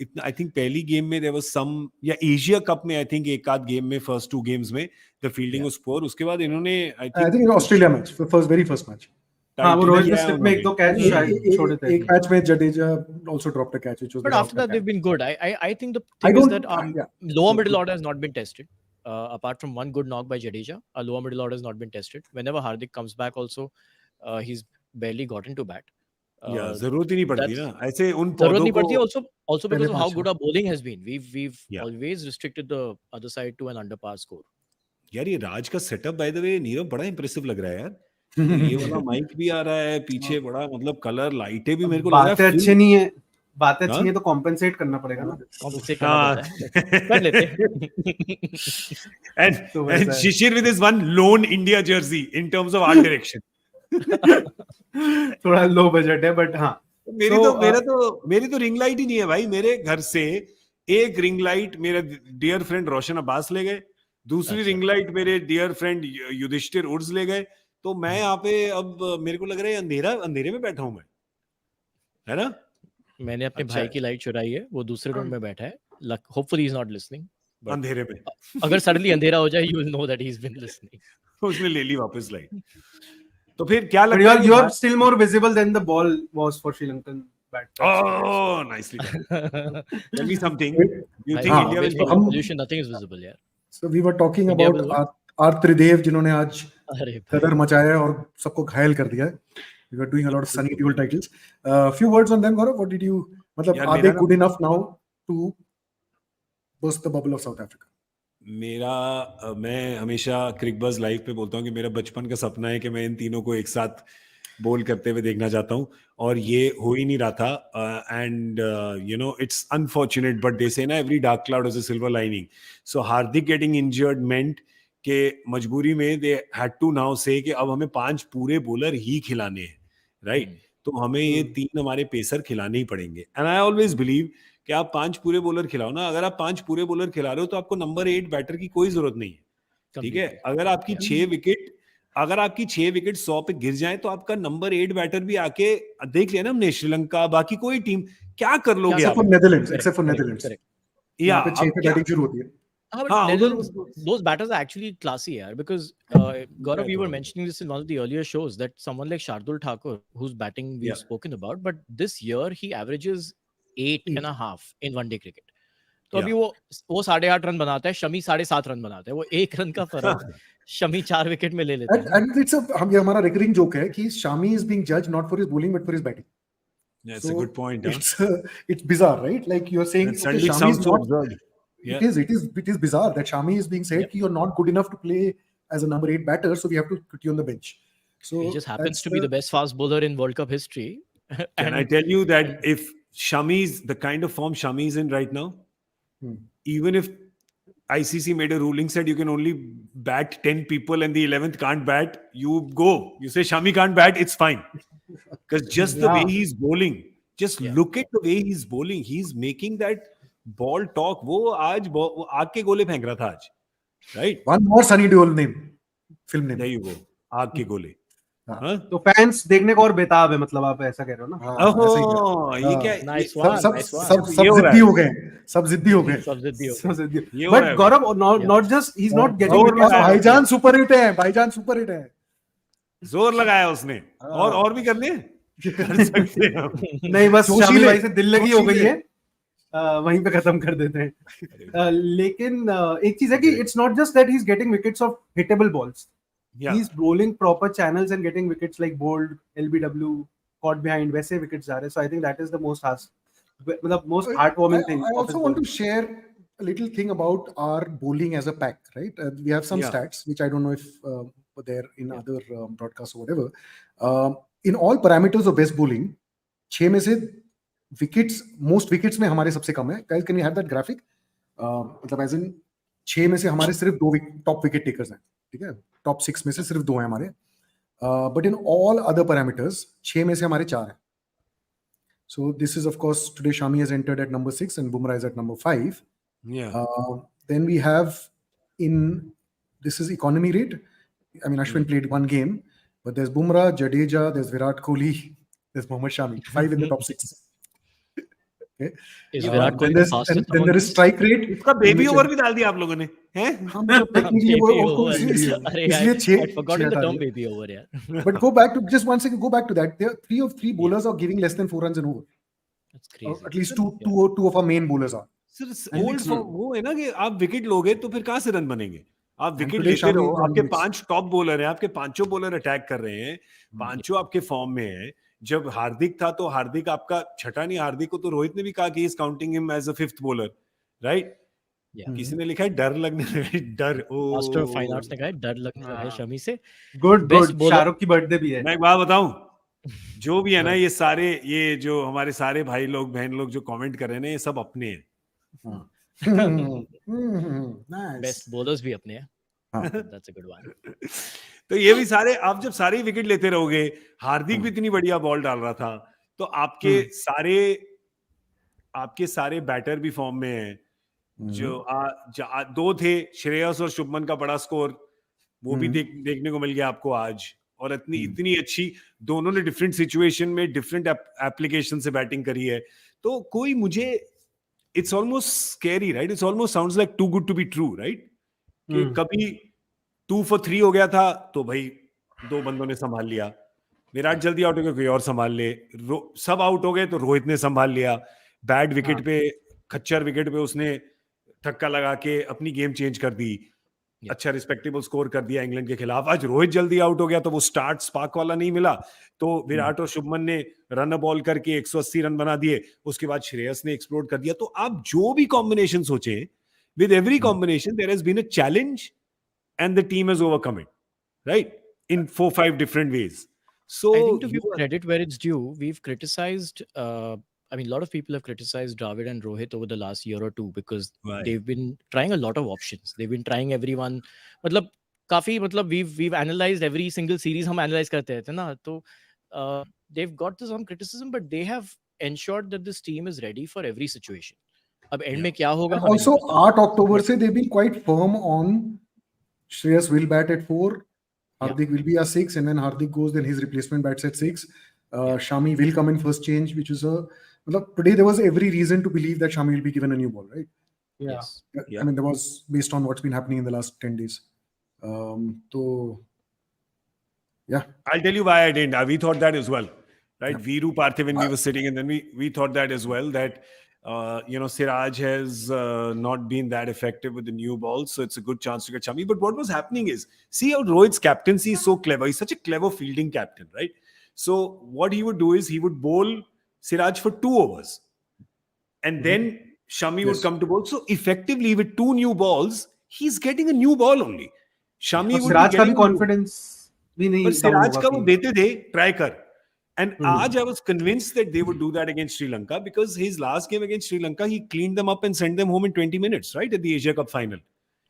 इतना आई थिंक पहली गेम में देयर वाज सम या एशिया कप में आई थिंक एक आध गेम में फर्स्ट 2 गेम्स में द फील्डिंग वाज पुअर. उसके बाद इन्होंने आई I think Australia match very first match. हाँ, वो रोहित ने किया स्लिप में 1-2 कैच छोड़े थे. एक मैच में Jadeja also dropped a catch which was But very after that, they've been good. I think the I thing is don't- that yeah. lower middle order has not been tested. Apart from one good knock by Jadeja, a lower middle order has not been tested. Whenever Hardik comes back, also he's barely gotten to bat. या जरूरत ही नहीं पड़ती that's- ना ऐसे उन जरूरत पौधों नहीं पड़ती को. also because of how पांच good our bowling has been. We've Yeah. always restricted the other side to an under par score. यार ये राज का setup by the way Nirav बड़ा इंप्रेसिव लग रहा है यार. तो ये वाला माइक भी आ रहा है पीछे, बड़ा मतलब कलर लाइटें भी मेरे को लग रहा है. बातें अच्छी नहीं है, बातें अच्छी हाँ? है तो कॉम्पेंसेट करना पड़ेगा ना. Compensate करना पड़ता है. कर लेते हैं. तो and वैसा है. Shishir with his one lone India jersey in terms of art direction. थोड़ा लो बजट है बट हाँ. मेरी तो रिंग लाइट ही नहीं है भाई. मेरे घर से एक रिंग लाइट मेरे डियर फ्रेंड रोशन अब्बास ले गए, दूसरी अच्छा. रिंग लाइट मेरे डियर फ्रेंड युधिष्ठिर उर्ज ले गए. तो मैं यहाँ पे अब मेरे को लग रहा है अंधेरे में बैठा हूं मैं, है ना. मैंने अपने अच्छा भाई है. की लाइट चुराई है, वो दूसरे रूम में बैठा है. Hopefully he's not listening. But अंधेरे में अगर सडनली अंधेरा हो जाए, you will know that he's been listening. उसने ले ली वापस लाइट. तो फिर क्या But लगता है? you are still more visible than the ball was for Sri Lankan batters. Oh, nicely done. Tell me something. You think भाई, India will obviously, come? pollution, nothing is visible यार. So we were talking India about will are त्रिदेव जिन्होंने आज अरे भाई. कदर मचाया है और सबको घायल कर दिया है. We were doing a lot of Sunny Deol titles. Few words on them, Gaurav. What did you? मतलब यार are they मेरा good enough now to burst the bubble of South Africa? मैं हमेशा क्रिकबज़ लाइव पे बोलता हूँ कि मेरा बचपन का सपना है कि मैं इन तीनों को एक साथ बोल करते हुए देखना चाहता हूँ, और ये हो ही नहीं रहा था. And you know it's unfortunate but they say ना every dark cloud is a silver lining. So Hardik getting injured मेंट के मजबूरी में दे हैड टू नाउ से कि अब हमें 5 पूरे बॉलर ही खिलाने हैं, राइट. तो हमें ये 3 हमारे पेसर खिलाने ही पड़ेंगे. एंड आई ऑलवेज बिलीव कि आप 5 पूरे बॉलर खिलाओ ना. अगर आप 5 पूरे बॉलर खिला रहे हो तो आपको नंबर 8 बैटर की कोई जरूरत नहीं है, ठीक है. अगर आपकी 6 विकेट 100 पे गिर जाए तो आपका नंबर 8 बैटर भी आके देख लिया ना हमने, श्रीलंका, बाकी कोई टीम, क्या कर लोगे आप? Except for Netherlands. Correct. यहाँ पे 6 पे बैटिंग शुरू होती है. But हाँ, Netherlands, those batters are actually classy, yaar, because Gaurav, you were mentioning this in one of the earlier shows that someone like Shardul Thakur, whose batting we've spoken about, but this year he averages 8.5 in one-day cricket. तो अभी वो 8.5 run बनाता है, Shami 7.5 run बनाता है. वो 1 run का फर्क शमी 4 विकेट में ले लेता है. And it's ये हमारा recurring joke है कि Shami is being judged not for his bowling but for his batting. That's a good point. It's bizarre, right? Like you're saying, That suddenly Shami sounds is so not. absurd. Yeah. It is bizarre that Shami is being said that you're not good enough to play as a number 8 batter, so we have to put you on the bench. So he just happens to be the best fast bowler in World Cup history. Can I tell you that if Shami's the kind of form Shami's in right now, even if ICC made a ruling said you can only bat 10 people and the 11th can't bat, you go. You say Shami can't bat, it's fine. Because just the way he's bowling, just look at the way he's bowling. He's making that ball talk. वो आज वो आग के गोले फेंक रहा था आज, right? One more Sunny Deol name, film name. There you go. आग के गोले. हाँ? तो फैंस देखने को और बेताब है, मतलब आप ऐसा कह रहे हो ना? ओह, ये क्या? Nice one. सब जिद्दी हो गए. सब जिद्दी हो गए. But Gaurav, not just he's not getting. भाईजान सुपर हिट है. जोर लगाया उसने. और भी करने कर सकते हैं हम. नहीं, बस शामी भाई से दिल लगी हो गई है, वहीं पे खत्म कर देते हैं. लेकिन एक चीज है कि it's not just that he's getting wickets of hittable balls. He's bowling proper channels and getting wickets like bowled, LBW, caught behind, वैसे wickets जा रहे हैं. So I think that is the most heartwarming thing. I also want to share a little thing about our bowling as a pack, right? We have some stats which I don't know if they're in other broadcasts or whatever. In all parameters of best bowling, 6 में से most wickets में हमारे सबसे कम है. Guys, can you have that graphic? मतलब as in 6 में से हमारे सिर्फ 2 top wicket takers हैं, ठीक है? Top 6 में से सिर्फ 2 हैं हमारे. But in all other parameters, 6 में से हमारे 4 हैं. So this is of course today Shami has entered at number 6 and Bumrah is at number 5. Then we have this is economy rate. I mean Ashwin played 1 game, but there's Bumrah, Jadeja, there's Virat Kohli, there's Mohammad Shami, 5 in the top 6. Okay. Is Virat Kohli Then the there's fastest then among there is these? strike rate. इसका baby over भी डाल दिया आप लोगों ने, हैं? हाँ मतलब technically वो Baby उसको over. इसलिए अरे इसलिए I had forgotten the हटा term दिया. baby over यार. But go back to just 1 second. Go back to that. There are 3 of 3 bowlers are giving less than 4 runs an over. That's crazy. At least two of our main bowlers are. सिर्फ old form वो है ना कि आप wicket लोगे तो फिर कहाँ से रन बनेंगे? आप विकेट today लेते Shami रहो, is आपके running 5 टॉप बॉलर हैं, आपके पांचों बॉलर अटैक कर रहे हैं, पांचों आपके फॉर्म में हैं. जब हार्दिक था तो हार्दिक आपका छठा नहीं, हार्दिक को तो रोहित ने भी कहा कि is counting him as a 5th bowler, right? किसी ने लिखा है डर लगने लगा, डर. मास्टर ऑफ फाइन आर्ट्स ने कहा है डर लगने लगा है शमी से. Good Best good. bowler- Shahrukh की बर्थडे भी है. मैं एक बात बताऊं, जो भी है ना ये सारे, ये जो हमारे सारे भाई लोग बहन लोग जो कमेंट कर रहे हैं ना, ये सब अपने हैं. Nice. बेस्ट बॉलर्स भी अपने हैं. That's a good one. तो ये भी सारे, आप जब सारे विकेट लेते रहोगे, हार्दिक भी इतनी बढ़िया बॉल डाल रहा था, तो आपके सारे बैटर भी फॉर्म में हैं. जो 2 थे, श्रेयस और शुभमन का बड़ा स्कोर, वो भी देखने को मिल गया आपको आज. और इतनी अच्छी दोनों ने डिफरेंट सिचुएशन में डिफरेंट एप्लीकेशन से बैटिंग करी है. तो कोई मुझे it's almost scary, right? It's almost sounds like too good to be true, right? कि कभी 2 for 3 हो गया था तो भाई 2 बंदों ने संभाल लिया, विराट जल्दी आउट हो गया कोई और संभाल ले, सब आउट हो गए तो रोहित ने संभाल लिया, बैड विकेट पे, खच्चर विकेट पे उसने ठक्का लगा के अपनी गेम चेंज कर दी, अच्छा रिस्पेक्टेबल स्कोर कर दिया इंग्लैंड के खिलाफ. आज रोहित जल्दी आउट हो गया तो वो स्टार्ट स्पार्क वाला नहीं मिला, तो विराट और शुभमन ने रन बॉल करके 180 रन बना दिए. उसके बाद श्रेयस ने एक्सप्लोड कर दिया. तो आप जो भी कॉम्बिनेशन सोचे, with every combination there has been a challenge and the team has overcome it, right? In 4-5 different ways. So I think to give credit where it's due, we've criticized, I mean, a lot of people have criticized Dravid and Rohit over the last year or two because they've been trying a lot of options. They've been trying everyone. We've analyzed every single series. हम analyze करते रहते हैं ना, तो they've got some criticism, but they have ensured that this team is ready for every situation. अब end में क्या होगा? Also, 8 October से they've been quite firm on Shreyas will bat at 4, Hardik will be a 6, and when Hardik goes, then his replacement bats at 6. Shami will come in first change, which is today there was every reason to believe that Shami will be given a new ball, right? Yes. I mean, there was based on what's been happening in the last 10 days. So, yeah. I'll tell you why I didn't. We thought that as well, right? Viru Parthiv, when we were sitting, and then we thought that as well, that Siraj has not been that effective with the new ball, so it's a good chance to get Shami. But what was happening is, see how Rohit's captaincy is so clever. He's such a clever fielding captain, right? So what he would do is he would bowl Siraj for 2 overs, and then Shami would come to bowl. So effectively, with 2 new balls, he's getting a new ball only. Shami would Siraj be का भी getting confidence भी नहीं. पर सिराज का वो देते थे, try कर. And Aj, I was convinced that they would do that against Sri Lanka because his last game against Sri Lanka, he cleaned them up and sent them home in 20 minutes, right? At the Asia Cup final.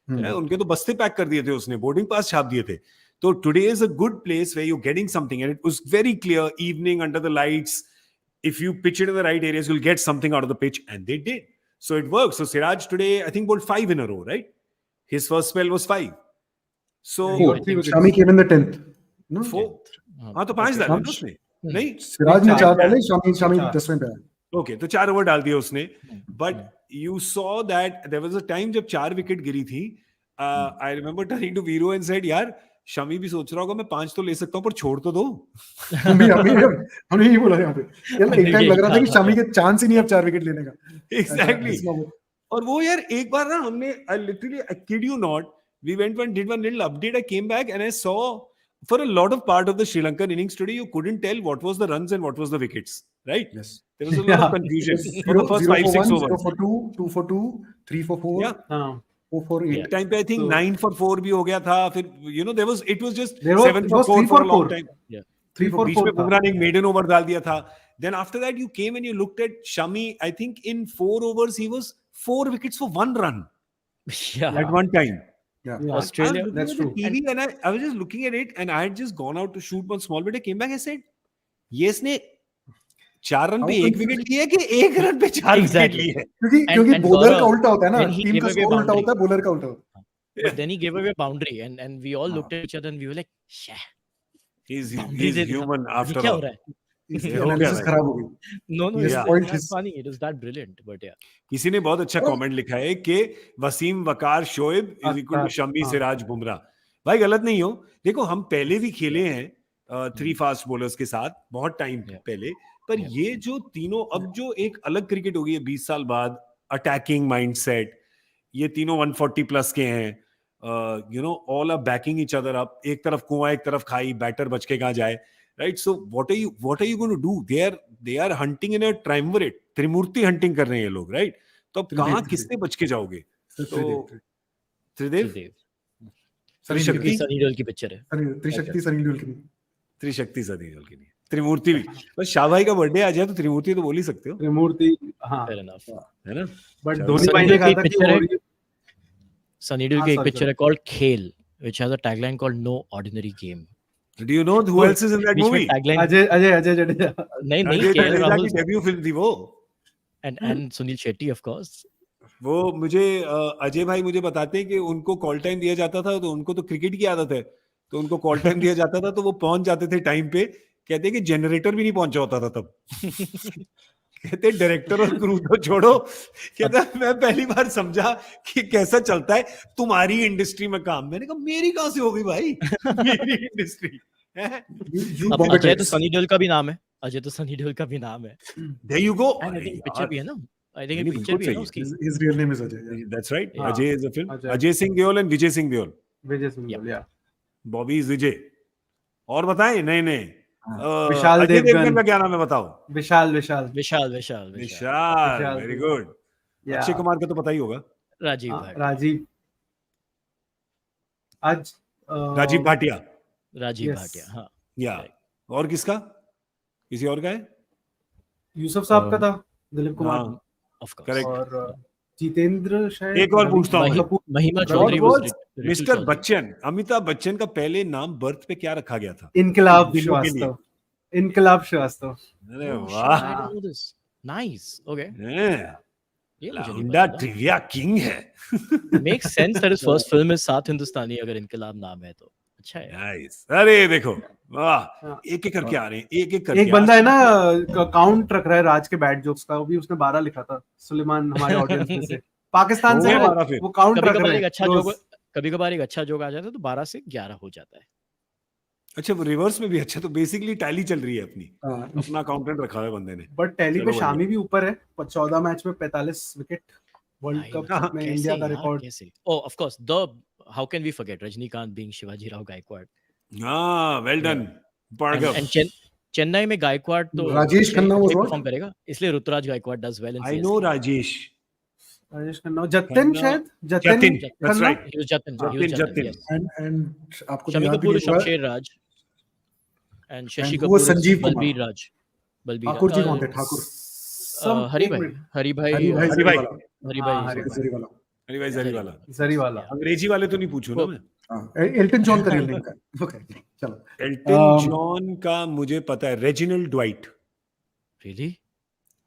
उनके तो बस्ते pack कर दिए थे उसने, boarding pass छाप दिए थे. So today is a good place where you're getting something, and it was very clear, evening under the lights, if you pitch it in the right areas, you'll get something out of the pitch, and they did. So it works. So Siraj today, I think, bowled 5 in a row, right? His first spell was 5. So 4. Shami came in the 10th. No? 4. हाँ तो 5 डाले ना उसने. नहीं, सिराज ने 4 डाले, शामी 10वें पे आया. ओके, तो 4 ओवर डाल दिए उसने. But you saw that there was a time जब 4 विकेट गिरी थी. I remember turning to Viru and said, यार शमी भी सोच रहा होगा मैं 5 तो ले सकता हूं, पर छोड़ तो दो. हमने यही बोला यहाँ पे. यार एक टाइम लग रहा था कि शमी के चांस ही नहीं अब 4 विकेट लेने का. एग्जैक्टली. और वो यार एक बार ना हमने, I literally, I kid you not, we went one did one little update, I came back and I saw for a lot of part of the Sri Lankan innings today, you couldn't tell what was the runs and what was the wickets, right? Yes. There was a lot of confusion for the first 5-6 overs. 0 for 2, 2 for 2, 3 for 4, Yeah. 4 for 8. एक time पे I think 9 for 4 भी हो गया था. फिर it was just There was- 7 it for was 4 3 for for a long 4. time. Yeah. 3 for बीच 4 में बुमराह ने एक maiden over डाल दिया था. Then after that you came and you looked at Shami. I think in 4 overs he was 4 wickets for 1 run Yeah. at one time. Yeah. Australia. That's true. TV and I was just looking at it, and I had just gone out to shoot one small bit. I came back. I said, "Yes, ने 4 run पे 1 wicket लिया कि 1 run पे 4 wicket Exactly. लिए." क्योंकि bowler का उल्टा होता है ना, when he टीम gave का away स्कोर उल्टा boundary. होता है, बॉलर का उल्टा होता है. But then he gave away a boundary, and we all looked at each other and we were like, "Shah, He's boundary दे दिया. human ये after क्या all. हो रहा है?" इसकी हो गया एनालिसिस भाई। खराब हो गई. No, He has it's spoiled that his. funny. It is that brilliant, but yeah. किसी ने बहुत अच्छा और- कमेंट लिखा है कि Wasim Waqar Shoaib is equal to Akhtar, Shami हाँ। सिराज बुमराह. भाई गलत नहीं हो. देखो हम पहले भी खेले हैं 3 फास्ट बॉलर्स के साथ बहुत टाइम Yeah. पहले, पर Yeah. ये जो तीनों अब जो एक अलग क्रिकेट हो गई है 20 साल बाद, अटैकिंग माइंडसेट, ये तीनों 140 प्लस के हैं, you know all are backing each other up. एक तरफ कुआं एक तरफ खाई, बैटर बच के कहां जाए, right? So what are you going to do? They are hunting in a triumvirate, त्रिमूर्ति हंटिंग कर रहे हैं ये लोग, राइट? तो अब त्रिदेव, कहां त्रिदेव। किससे बच के जाओगे? तो त्रिदेव. त्रिदेव, Tridev. त्रिशक्ति, क्योंकि सनी देओल की पिक्चर है. त्रिशक्ति सनी देओल की नहीं. त्रिशक्ति सदी देओल की नहीं, त्रिमूर्ति भी. बस शाह भाई का बर्थडे आ जाए तो त्रिमूर्ति तो बोल ही सकते हो, त्रिमूर्ति, हाँ. Fair enough. है ना? बट चलो, धोनी सनी भाई देओल ने की कहा एक था कि पिक्चर है, वो सनी देओल हाँ, की एक sorry, पिक्चर है called खेल, which has a tagline called No Ordinary Game. Do you know who else is in that बीच में movie? tagline अजय जडेजा. नहीं अजय केएल जडेजा राहुल की डेब्यू फिल्म थी वो. and Sunil Shetty of course. वो मुझे अजय भाई मुझे बताते हैं कि उनको कॉल टाइम दिया जाता था, तो उनको तो क्रिकेट की आदत है, तो उनको कॉल टाइम दिया जाता था तो वो पहुंच जाते थे टाइम पे. कहते हैं कि जनरेटर भी नहीं पहुंचा होता था तब. कहते डायरेक्टर और क्रू तो छोड़ो, कहता मैं पहली बार समझा कि कैसा चलता है तुम्हारी इंडस्ट्री में काम. मैंने कहा मेरी कहां से हो गई भाई, मेरी इंडस्ट्री है. You अब Bombay अजय तो Cats. सनी देओल का भी नाम है. अजय तो सनी देओल का भी नाम है. There you go. And I think picture भी है ना. I think नहीं, पिक्चर भी है ना बिल्कुल उसकी. His real name is Ajay. Yeah. That's right. हाँ. Ajay is a film. Ajay. Ajay Singh Deol and Vijay Singh Deol. Vijay Singh Deol, या. बॉबी इज विजय. और बताएं नए नए. विशाल अजय देवगन. देवगन का क्या नाम है बताओ? Vishal. Vishal. Vishal. Vishal. Very good. Yeah. Akshay Kumar का तो पता ही होगा. राजीव हाँ, भाटिया. राजीव. आज राजीव भाटिया. राजीव yes. भाटिया. हाँ. या. और किसका? किसी और का है? यूसुफ साहब का था, दिलीप कुमार. हाँ, Of course. correct. और जितेंद्र शायद. एक और पूछता हूँ मैं. Kapoor. Mahima What Chaudhary was was mister Bachchan, Amitabh Bachchan का पहले नाम बर्थ पे क्या रखा गया था? इनकलाब दिनों के लिए. श्रीवास्तव. इनकलाब श्रीवास्तव. अरे Oh, shit, वाह. I didn't know this. Nice. Okay. ये मुझे नहीं लाउंडा पता था. ट्रिविया किंग है. Makes sense that his first film is सात हिंदुस्तानी अगर इनकलाब नाम है तो. अच्छा है. नाइस. अरे देखो वाह, हाँ. एक एक करके आ रहे हैं, एक एक करके. एक बंदा है ना काउंट रख रहा है राज के बैड जोक्स का, वो भी उसने 12 लिखा था. सुलेमान हमारे ऑडियंस में से पाकिस्तान से हो गया वो 12 फिर. वो काउंट कभी रख कभार रहे एक हैं. अच्छा जोक, कभी कभार एक अच्छा जोक आ जाता है तो 12 से 11 हो जाता है. अच्छा वो रिवर्स में भी अच्छा, तो बेसिकली टैली चल रही है अपनी. हाँ. अपना अकाउंटेंट रखा है बंदे ने. बट टैली चलो पे शामी भी ऊपर है. 14 मैच में 45 विकेट. वर्ल्ड कप में इंडिया का रिकॉर्ड. कैसे? Oh, of course. How can we forget Rajnikant being Shivaji Rao Gaikwad? हाँ, well done Bhargav. And Chennai में गायकवाड तो Rajesh Khanna was what? Perform करेगा, इसलिए Ruturaj Gaikwad does well in I CSK. No Rajesh. Rajesh Khanna. Jatin शायद. Jatin. That's Khanna. right. He was Jatin, Jatin. yes. And आपको तो शमी याद भी कपूर, नहीं होगा. शमशेर राज, and Shashi who was Kapoor, Sanjeev Kumar? Balbir राज. ठाकुर जी कौन थे? ठाकुर. हरी एक भाई, मिनट. हरी भाई, हरी भाई हरी जरी भाई. वाला. हरी हाँ, भाई. हरी जरी वाला. अरे भाई जरीवाला. जरीवाला. अंग्रेजी वाले तो नहीं पूछू ना मैं. हाँ. एल्टन जॉन का रियल नेम का. ओके चलो. एल्टन जॉन का मुझे पता है, रेजिनल्ड ड्वाइट. Really?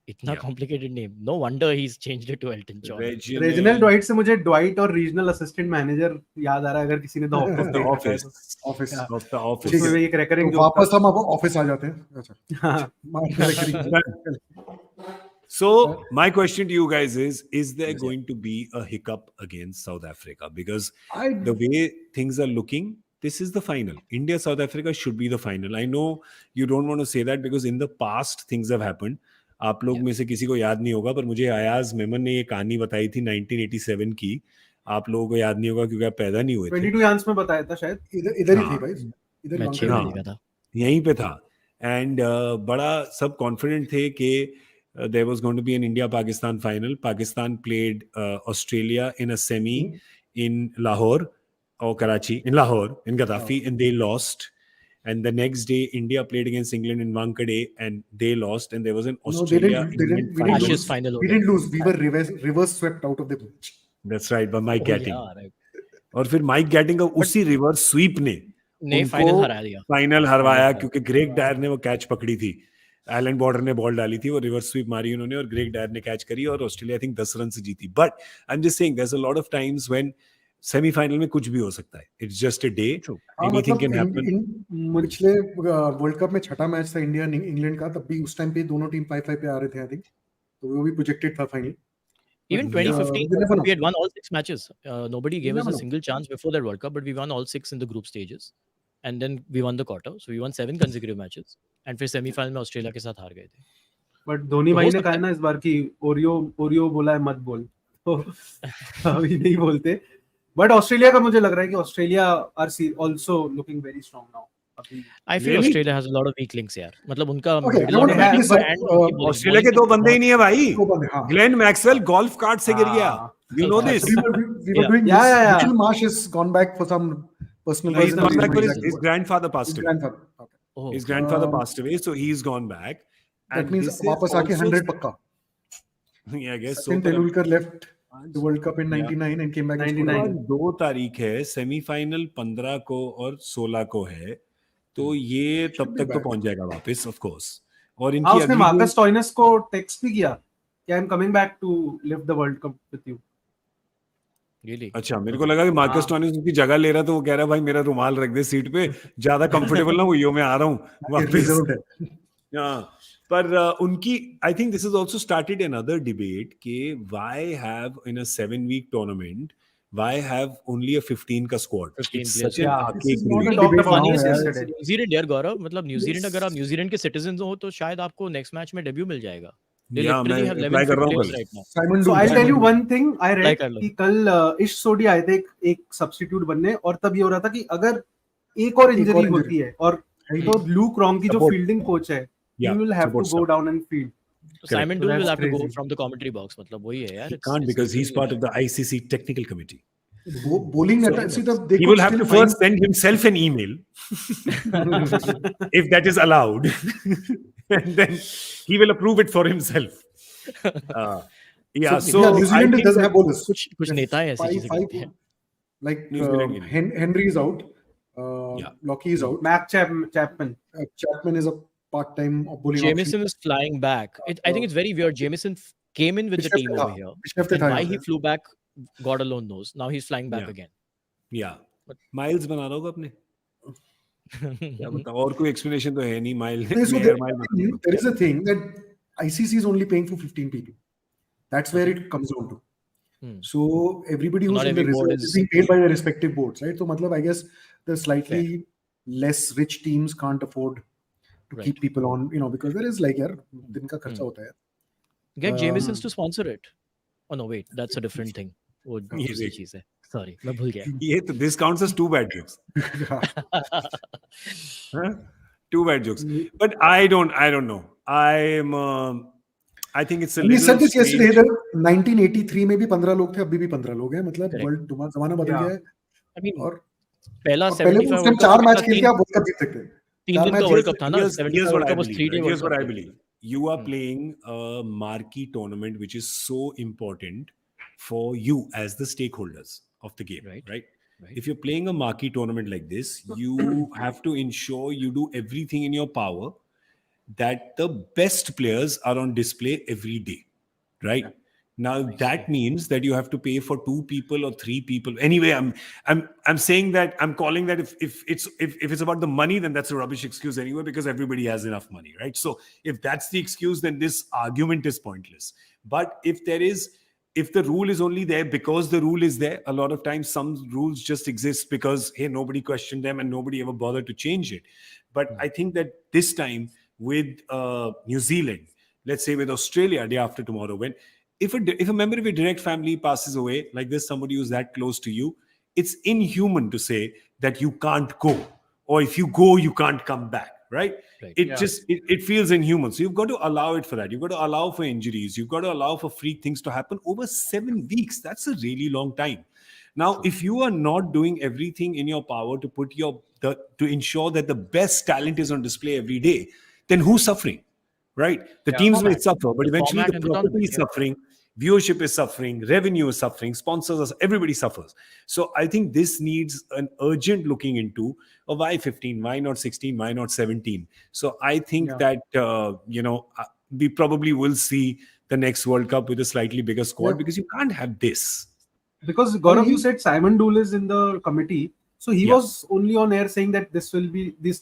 इतना Yeah. complicated name. No wonder he's changed it to Elton John. Regional Dwight से मुझे ड्वाइट और रीजनल असिस्टेंट मैनेजर याद आ रहा है, अगर किसी ने द ऑफिस देखा है ऑफिस तो. ऑफिस. Of the office. ठीक है. उसमें एक recurring तो joke वापस हम अब ऑफिस आ जाते हैं. अच्छा. था. So my question to you guys is there going to be a hiccup against South Africa? Because the way things are looking, this is the final. India South Africa should be the final. I know you don't want to say that because in the past things have happened. आप लोग में से किसी को याद नहीं होगा, पर मुझे अयाज मेमन ने ये कहानी बताई थी 1987 की. आप लोगों को याद नहीं होगा क्योंकि आप पैदा नहीं हुए थे. 22 यांस में बताया था शायद. इधर ही थी भाई. इधर मैं 6 लंका में में. देखा था. यहीं पे था. एंड बड़ा सब कॉन्फिडेंट थे कि there was going to be an India-Pakistan final. Pakistan played Australia in a semi in Lahore or Karachi, in Lahore, in Gaddafi, and they lost. And the next day, India played against England in Wankhede, and they lost. And there was an Australia England we didn't Ashes lose. final. We didn't lose. We were reverse swept out of the match. That's right, by Mike Oh, Gatting. yeah, right. और फिर Mike Gatting का उसी reverse sweep ने final हरा दिया. Final हरवाया क्योंकि Greg Dyer ने वो कैच पकड़ी थी. एलन बॉर्डर ने बॉल डाली थी, वो रिवर्स स्वीप मारी उन्होंने और ग्रेग डायर ने कैच करी और ऑस्ट्रेलिया आई थिंक 10 रन से जीती. But I am just saying there is a lot of times when semifinal में कुछ भी हो सकता है. It's just a day. True. Anything can happen. पिछले वर्ल्ड कप में छठा मैच था इंडिया इंग्लैंड का, तब भी उस टाइम पे दोनों टीम 5-5 पे आ रहे थे आई थिंक, तो वो भी प्रोजेक्टेड था final. Even 2015, we had won all 6 matches. Nobody gave us a single chance before that World Cup, but we won all 6 in the group stages. And then we won the quarter. So we won 7 consecutive matches. And फिर semifinal में Australia के साथ हार गए थे. But Dhoni भाई ने कहा ना इस बार की ओरियो बोला है मत बोल, तो अभी नहीं बोलते. बट ऑस्ट्रेलिया का मुझे लग रहा है कि Australia are also looking very strong now. I feel Australia has a lot of weak links यार. मतलब उनका ऑस्ट्रेलिया के 2 बंदे ही नहीं है भाई. ग्लेन मैक्सवेल गोल्फ कार्ट से गिर गया. You know this. We were doing this. Mitchell Marsh has gone back for some personal He's reasons. gone back, but his grandfather passed away. Okay. His grandfather passed away, so he's gone back. That means वापस आके 100 पक्का. Yeah, I guess Sachin Tendulkar left the World Cup in 99 and came back in 99. 2 तारीख है, semifinal 15 को और 16 को है, तो ये तब तक तो पहुंच जाएगा वापस ऑफ कोर्स. और इनकी उसने मार्कस टॉयनस को टेक्स्ट भी किया कि I am coming back to live the world cup with you. Really? अच्छा, मेरे को लगा कि मार्कस टॉयनस उसकी जगह ले रहा, तो वो कह रहा भाई मेरा रुमाल रख दे सीट पे, ज्यादा कंफर्टेबल ना हुई हो, मैं आ रहा हूँ वापस. हाँ, पर उनकी I think this is also started another debate कि why have in a 7-week tournament why have only a 15 का squad? 15 It's players. such an archaic rule. New Zealand यार गौरव, मतलब न्यूजीलैंड अगर आप न्यूजीलैंड के सिटीजन हो तो शायद आपको नेक्स्ट मैच में डेब्यू मिल जाएगा. They literally have 11 players right now. So I'll tell you one thing I read कि कल इश सोडी आए थे एक सब्स्टिट्यूट बनने, और तब ये हो रहा था कि अगर एक और इंजरी होती है और तो लूक रॉन्ग की जो फील्डिंग कोच है, you will have to go down and field. So Simon Dewey will have to go from the commentary box. मतलब वही है यार. He can't because he's part of the ICC technical committee. Bowling he will have to first send himself an email if that is allowed, and then he will approve it for himself. So New Zealand doesn't have bowlers. कुछ नेता है ऐसी चीजें करते हैं. Like Henry is out, Lockie is out, Mac Chapman is a part-time bowling Jamieson is flying back. I think it's very weird. Jamieson came in with the team over here. And why he flew back, God alone knows. Now he's flying back again. Yeah. Miles बना रहा होगा अपने. क्या बताओ, और कोई explanation तो है नहीं. There is a thing that ICC is only paying for 15 people. That's where it comes down to. So everybody who's in the reserve is being paid by their respective boards, right? So matlab, I guess the slightly less rich teams can't afford to keep people on, because there is like यार दिन का खर्चा होता है. Get Jamieson's to sponsor it. Oh no, wait, that's a different thing. वो दूसरी चीज है. Sorry, मैं भूल गया. ये तो this counts as 2 bad jokes. 2 bad jokes. But I don't know. I think it's a little. We said this yesterday that 1983 में भी 15 लोग थे, अभी भी 15 लोग हैं. मतलब वर्ल्ड जमाना बदल गया है. I mean, और पहला 75 वर्ल्ड कप 4 मैच खेल के आप वर्ल्ड कप जीत सकते हैं. 3 दिन का वर्ल्ड कप था ना. Here's what I believe. You are playing a marquee tournament which is so important for you as the stakeholders of the game, right? If you're playing a marquee tournament like this, you have to ensure you do everything in your power that the best players are on display every day, right? Now that means that you have to pay for 2 people or 3 people. Anyway, I'm saying that, I'm calling that if it's about the money, then that's a rubbish excuse anyway, because everybody has enough money, right? So if that's the excuse, then this argument is pointless. But if the rule is only there because the rule is there, a lot of times some rules just exist because, hey, nobody questioned them and nobody ever bothered to change it. But I think that this time with New Zealand, let's say with Australia, day after tomorrow, when if a member of your direct family passes away, like this, somebody who's that close to you, it's inhuman to say that you can't go, or if you go, you can't come back, right? It feels inhuman. So you've got to allow it for that. You've got to allow for injuries. You've got to allow for freak things to happen over 7 weeks. That's a really long time. Now, if you are not doing everything in your power to to ensure that the best talent is on display every day, then who's suffering? Right? The teams may suffer, but eventually the property is suffering, viewership is suffering, revenue is suffering, everybody suffers. So I think this needs an urgent looking into why 15, why not 16, why not 17? So I think that, we probably will see the next World Cup with a slightly bigger squad because you can't have this. Because Gaurav, he- you said Simon Dool is in the committee, so he Yeah. was only on air saying that this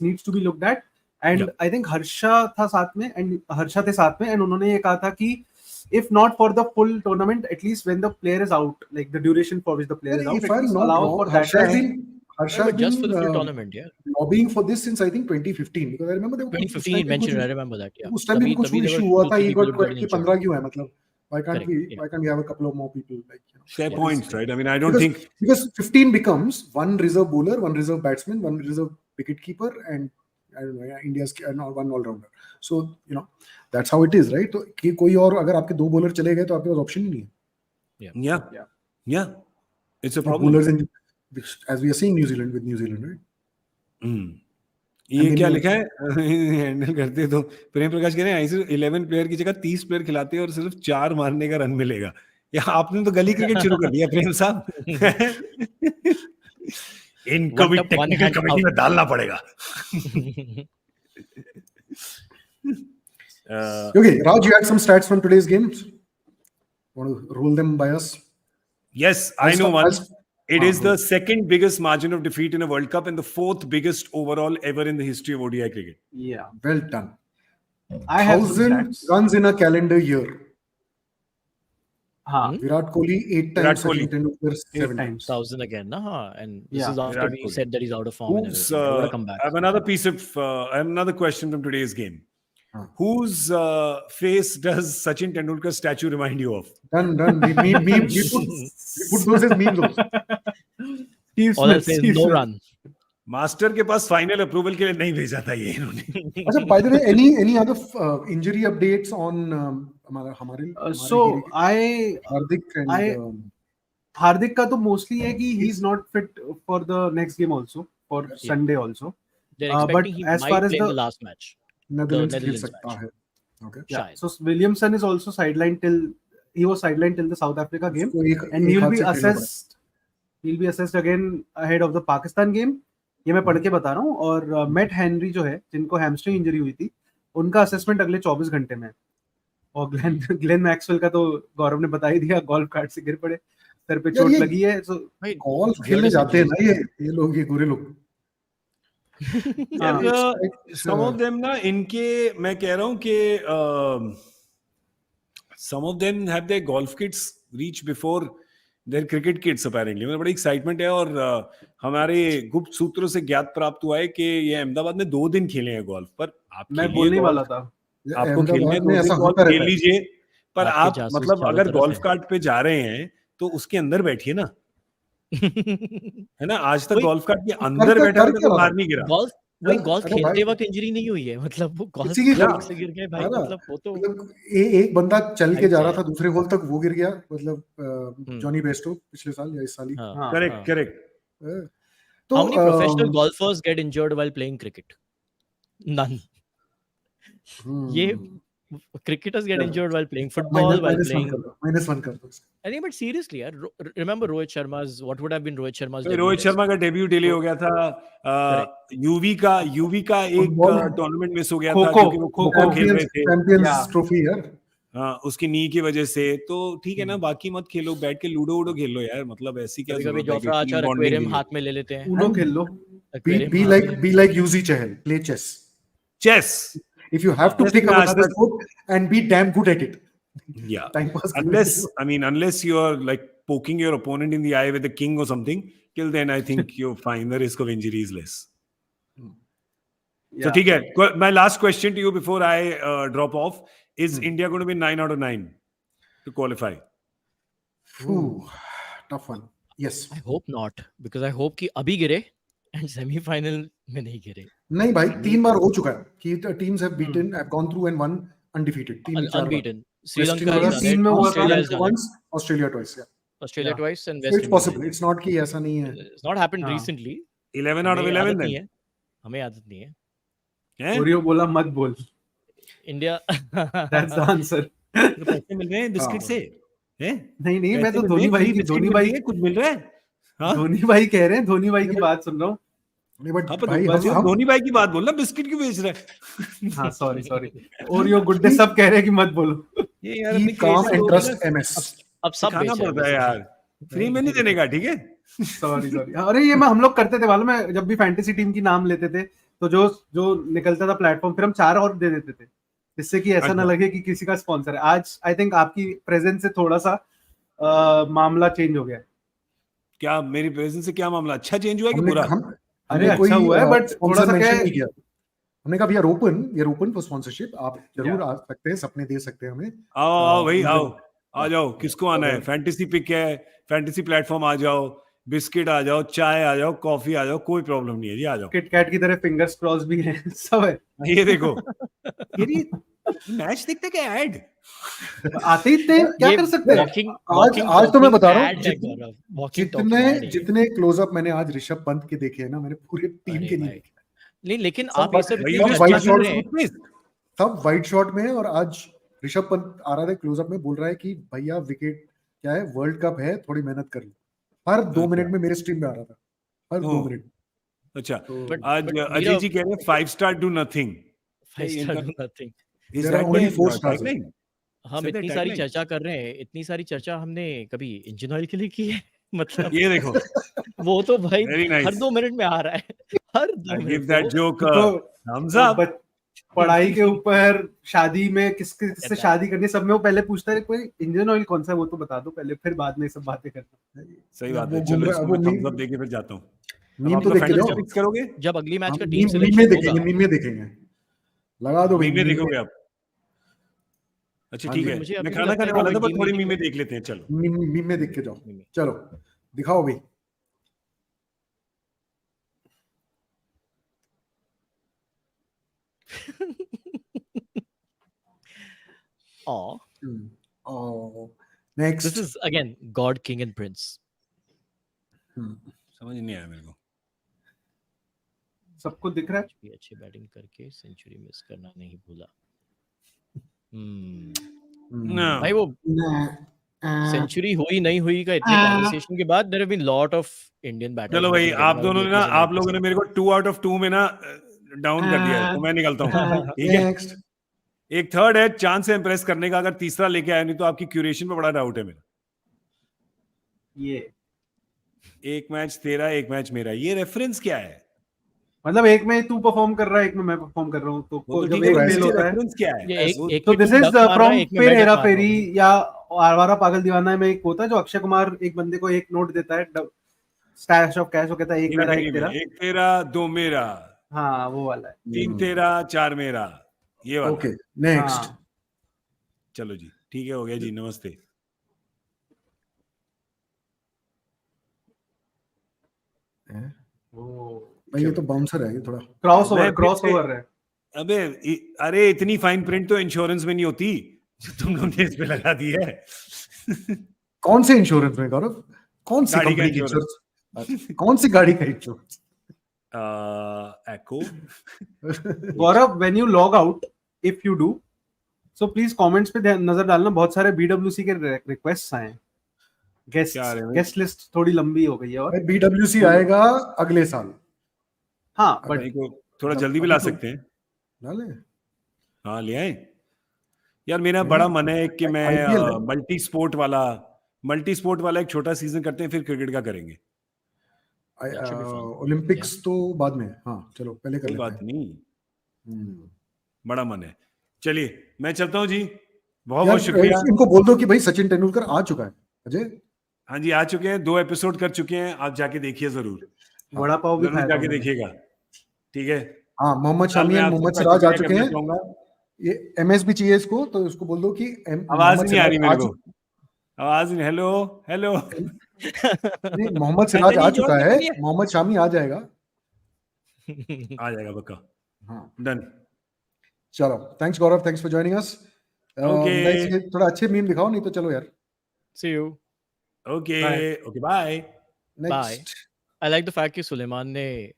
needs to be looked at, and Yeah. I think Harsha थे साथ में, and उन्होंने ये कहा था कि if not for the full tournament, at least when the player is out, like the duration for which the player is out, if at I'm least not allow wrong, for that Harsha has time. been But just for the full tournament, yeah. lobbying for this since I think 2015, because I remember 2015 he mentioned, I remember that, yeah. उस time भी कुछ there issue were हुआ 2-3 था, he people got who'd quite gotten कि injured. 15 क्यों है, मतलब why can't Correct, we yeah. why can't we have a couple of more people, like, you know? Fair Yeah. points, right? I mean, I don't think Because 15 becomes one reserve bowler, one reserve batsman, one reserve wicket keeper, and I don't know, India's one all rounder. So you know that's how it is, right? तो कि कोई और अगर आपके 2 bowler चले गए तो आपके पास ऑप्शन ही नहीं है. yeah, it's a Now, problem. bowlers in, as we are seeing New Zealand, right? ये And then क्या you- लिखा है हैंडल करते तो प्रेम प्रकाश कह रहे हैं सिर्फ 11 प्लेयर की जगह 30 प्लेयर खिलाते हैं और सिर्फ 4 मारने का रन मिलेगा. या आपने तो गली क्रिकेट शुरू कर दिया प्रेम साहब. इनको भी टेक्निकल कमेटी में डालना पड़ेगा. Okay, Raj, you had some stats from today's games. Want to roll them by us? Yes, I know one. It is go the second biggest margin of defeat in a World Cup and the 4th biggest overall ever in the history of ODI cricket. Yeah, Well done. I have some 1000 stats. runs in a calendar year. हाँ, Virat Kohli 8 Virat times, Kohli. Sachin Tendulkar 8 7 times. 1000 again, nah? And this Yeah, is after Virat we Kohli. said that he's out of form and Who's, everything. What a comeback. I have another piece of, I have another question from today's game. Whose face does Sachin Tendulkar statue remind you of? Done. We put those as memes also. Steve All I'll Smith, say is Steve no Smith. run. Master के पास final approval के लिए नहीं भेजा था ये इन्होंने. अच्छा, by the way, any other injury updates on हमारे So Hardik का तो mostly है कि he's not fit for the next game also, for Sunday also. They're but expecting he as might far as play in the the last match. Netherlands खेल Netherlands सकता match. है. Okay. Yeah, Shayad. so Williamson is also sidelined till the South Africa game, उसको एक and he'll हाथ be से खेलना पड़ा. assessed. He'll be assessed again ahead of the Pakistan game. ये मैं पढ़ के बता रहा हूँ. और मैट हेनरी जो है, जिनको हैमस्ट्रिंग इंजरी हुई थी, उनका असेसमेंट अगले 24 घंटे में है. और ग्लेन मैक्सवेल का तो गौरव ने बता ही दिया, गोल्फ कार्ट से गिर पड़े, सर पे चोट लगी है. So गोल्फ खेलने जाते हैं ना ये लोग, ये गोरे लोग. Some of them ना इनके मैं कह रहा हूँ कि some of them have their golf kits reach before their cricket kits apparently. मतलब बड़ी एक्साइटमेंट है और हमारे गुप्त सूत्रों से ज्ञात प्राप्त हुआ है कि ये अहमदाबाद में 2 दिन खेले हैं गोल्फ. पर आप मैं बोलने वाला था, आपको खेलने में ऐसा होता खेल रहता है. लीजिए, पर आपके आप जासूस मतलब चारों अगर तरफ गोल्फ हैं. कार्ट पे जा रहे हैं तो उसके अंदर बैठिए ना, है ना. आज तक गोल्फ कार्ट के अंदर बैठे हुए तो बाहर नहीं गिरा. गोल्फ अरे खेलते भाई, वक्त इंजरी नहीं हुई है, मतलब वो गोल्फ किसी की क्लब से गिर गए भाई. हाँ ना, मतलब वो तो मतलब एक बंदा चल के जा रहा है. था दूसरे होल तक, वो गिर गया. मतलब जॉनी बेस्टो पिछले साल या इस साल ही. हाँ, करेक्ट. तो How many professional golfers get injured while playing cricket? None. ये cricketers get injured while playing football, while playing. -1 कर दो. I think, but seriously, यार, remember Rohit Sharma's, what would have been Rohit Sharma's debut Rohit test? Sharma का debut delay हो गया था. UV का एक टूर्नामेंट मिस हो गया था क्योंकि वो खो खेल रहे थे. चैंपियंस ट्रॉफी यार. हाँ, उसकी नी की वजह से. तो ठीक है ना, बाकी मत खेलो, बैठ के लूडो खेल लो यार. मतलब ऐसी क्या कभी-कभी जरूरत है जोफ्रा कि team आचार bonding एक्वेरियम के हाथ में ले लेते हैं. उनो खेल लो. Be like Yuzi Chahal, play chess. लिए. Chess. If you have to pick up another sport and be damn good at it. Yeah. Time pass. Unless you're like poking your opponent in the eye with a king or something, till then I think you're fine. The risk of injury is less. So ठीक है. My last question to you before I drop off is: India going to be 9 out of 9 to qualify? Tough one. Yes. I hope not, because I hope कि अभी गिरे and semi-final में नहीं गिरे. नहीं भाई, 3 बार हो चुका है कि teams have gone through and won undefeated. Unbeaten. Sri Lanka Australia has done it. Australia has done it. once, Australia twice. Yeah. Australia twice and So West it's Indies. possible. It's not कि ऐसा नहीं है. It's not happened recently. 11 out of 11 then. हमें आदत नहीं है. Oreo बोला मत बोल. India. That's the answer. पैसे मिल रहे हैं बिस्किट से. नहीं मैं तो धोनी भाई कुछ मिल रहा है. धोनी भाई कह रहे हैं, धोनी भाई की बात सुन रहा हूँ. धोनी भाई की बात बोलना, बिस्किट क्यों बेच रहा है? हाँ, सॉरी. ओरियो गुड्डे सब कह रहे हैं कि मत बोलो. ये यार Calm and trust MS. अब सब खाना पड़ता है यार. फ्री में नहीं देने का, ठीक है? सॉरी अरे ये हम लोग करते थे मालूम है, जब भी फैंटेसी टीम की नाम लेते थे तो जो निकलता था प्लेटफॉर्म फिर हम 4 और दे देते थे, जिससे कि ऐसा ना अच्छा। लगे कि किसी का स्पॉन्सर है। आज आई थिंक आपकी प्रेजेंस से थोड़ा सा मामला चेंज हो गया है। क्या मेरी प्रेजेंस से क्या मामला अच्छा चेंज हुआ है कि बुरा? अरे हमने कोई अच्छा हुआ है, बट थोड़ा स्पॉन्सर सा क्या मेंशन है, नहीं किया। हमने कहा we are open for sponsorship, आप जरूर आ सकते हैं, सपने दे सकते हैं हमें। आओ भाई आओ, आ जाओ, Yeah. किसको आना है? फैंटेसी पिक है, फैंटेसी प्लेटफॉर्म आ जाओ, बिस्किट आ जाओ, चाय आ जाओ, कॉफी आ जाओ, कोई प्रॉब्लम नहीं है जी, आ जाओ। किटकैट की तरह फिंगर्स क्रॉस भी है, सब है। ये देखो, ये मैच देखते क्या ऐड आते ही थे, क्या ये कर सकते हैं। आज तो मैं बता रहा हूँ, जितने जितने क्लोजअप मैंने आज ऋषभ पंत के देखे हैं ना, मैंने पूरे टीम के नहीं देखे। नहीं, लेकिन सब आप ये सब भाई, इतनी सब चर्चा वाइड कर शॉट रहे हैं। सब वाइड शॉट में है। और आज ऋषभ पंत आ रहा था क्लोजअप में, बोल रहा है कि भैया विकेट क्या है, वर्ल्ड कप है, थोड़ी मेहनत कर लो। हर 2 मिनट में मेरे स्ट्रीम में आ रहा था, हर 2 मिनट। अच्छा, But आज अजय जी कह रहे हैं 5 star do nothing. 5 star do nothing. Is There are that only their 4 stars. tagline? हम इतनी सारी चर्चा कर रहे हैं, इतनी सारी चर्चा हमने कभी इंजन ऑयल के लिए की है? मतलब ये देखो, वो तो भाई Very nice. हर 2 मिनट में आ रहा है, हर 2 I मिनट give में that वो joke thumbs up. पढ़ाई के ऊपर, शादी में किससे शादी करनी, सब में वो पहले पूछता है कोई इंजन ऑयल कौन सा है, वो तो बता दो पहले, फिर बाद में सब बातें करना। सही बात वो है। चलो घूम रहा- इसको वो मैं मीम- thumbs up देके फिर जाता हूँ। मीम तो आप देख के फैंटेसी जाओ। पिक्स करोगे? जब अगली मैच का टीम मीम सिलेक्शन में होगा, देखेंगे, मीम में देखेंगे। लगा दो भाई, मीम में मीम में। देखोगे आप? अच्छा हाँ ठीक जी। है, मुझे अभी मैं भी खाना लगता खाने है वाला कि था, वो पर टीम थोड़ी मीटिंग मीम में देख लेते हैं। चलो मीम में देख के जाओ। में। चलो दिखाओ भाई। Aw, this next. is again God, King and Prince. समझ नहीं आया मेरे को। सबको दिख रहा है। भी अच्छी बैटिंग करके सेंचुरी मिस करना नहीं भूला। भाई वो सेंचुरी हुई नहीं हुई का इतने कॉन्वर्सेशन के बाद there have been lot of Indian batters. चलो भाई, आप दोनों ने ना, आप लोगों ने मेरे को 2 out of 2 में ना डाउन कर दिया है, तो मैं निकलता हूँ, ठीक है? नेक्स्ट। एक थर्ड है चांस से इंप्रेस करने का, अगर तीसरा लेके आया, नहीं तो आपकी क्यूरेशन पे बड़ा डाउट है मेरा। ये एक मैच तेरा, एक मैच मेरा, ये रेफरेंस क्या है? मतलब एक में तू परफॉर्म कर रहा है, एक में मैं परफॉर्म कर रहा हूँ, वो तो जब ठीक है, एक पर फेल नीचे होता है रेफरेंस क्या है? ये एक तो में दिस तू इज डक मार रहा फ्रॉम है, एक में फिर मैं डक हेरा मार रहा फेरी हूँ। या आवारा पागल दीवाना में एक होता है जो अक्षय कुमार एक बंदे को एक नोट देता है, स्टैश ऑफ कैश, वो कहता है एक मेरा एक तेरा। एक तेरा, दो मेरा, हाँ वो वाला है। 3 तेरा, 4 मेरा, ये वाला। Okay next. हाँ। चलो जी, ठीक है, हो गया जी, नमस्ते। भाई ये तो बाउंसर है, ये थोड़ा क्रॉस ओवर है। अबे अरे इतनी फाइन प्रिंट तो इंश्योरेंस में नहीं होती जो तुम लोग ने इस पे लगा दी है। कौन से इंश्योरेंस में गौरव? कौन सी गाड़ी का कंपनी की इंश्योरेंस। इंश्योरेंस? कौन सी गाड़ी का insurance? Echo. Gaurav, when you log out, if you do so please comments पे नजर डालना, बहुत सारे बीडब्ल्यूसी के रिक्वेस्ट आए हैं। गेस्ट लिस्ट थोड़ी लंबी हो गई है। और बीडब्ल्यूसी आएगा अगले साल। हाँ बट थोड़ा जल्दी भी ला सकते हैं। डाले। हाँ ले आए यार, मेरा बड़ा मन है कि मैं मल्टी स्पोर्ट वाला एक छोटा सीजन करते हैं, फिर क्रिकेट का करेंगे। ओलंपिक्स तो बाद में। हाँ चलो पहले कर कोई लेते बात हैं। नहीं, बड़ा मन है। चलिए मैं चलता हूँ जी, बहुत यार बहुत शुक्रिया। इनको बोल दो कि भाई सचिन तेंदुलकर आ चुका है। अजय हाँ जी, आ चुके हैं, 2 एपिसोड कर चुके हैं, आप जाके देखिए जरूर। वड़ा पाव भी खाया जाके देखिएगा, ठीक है? हाँ, मोहम्मद शामी और मोहम्मद सिराज आ चुके हैं। ये एमएस भी चाहिए इसको, तो उसको बोल दो कि आवाज नहीं आ रही मेरे को, आवाज नहीं। Hello hello. नहीं, मोहम्मद सिराज आ चुका है, मोहम्मद शामी आ जाएगा। आ जाएगा पक्का। हाँ डन। चलो thanks Gaurav, thanks for joining us. थोड़ा अच्छे मीम दिखाओ, नहीं तो चलो यार। See you. Okay bye. Next. I like the fact कि सुलेमान ने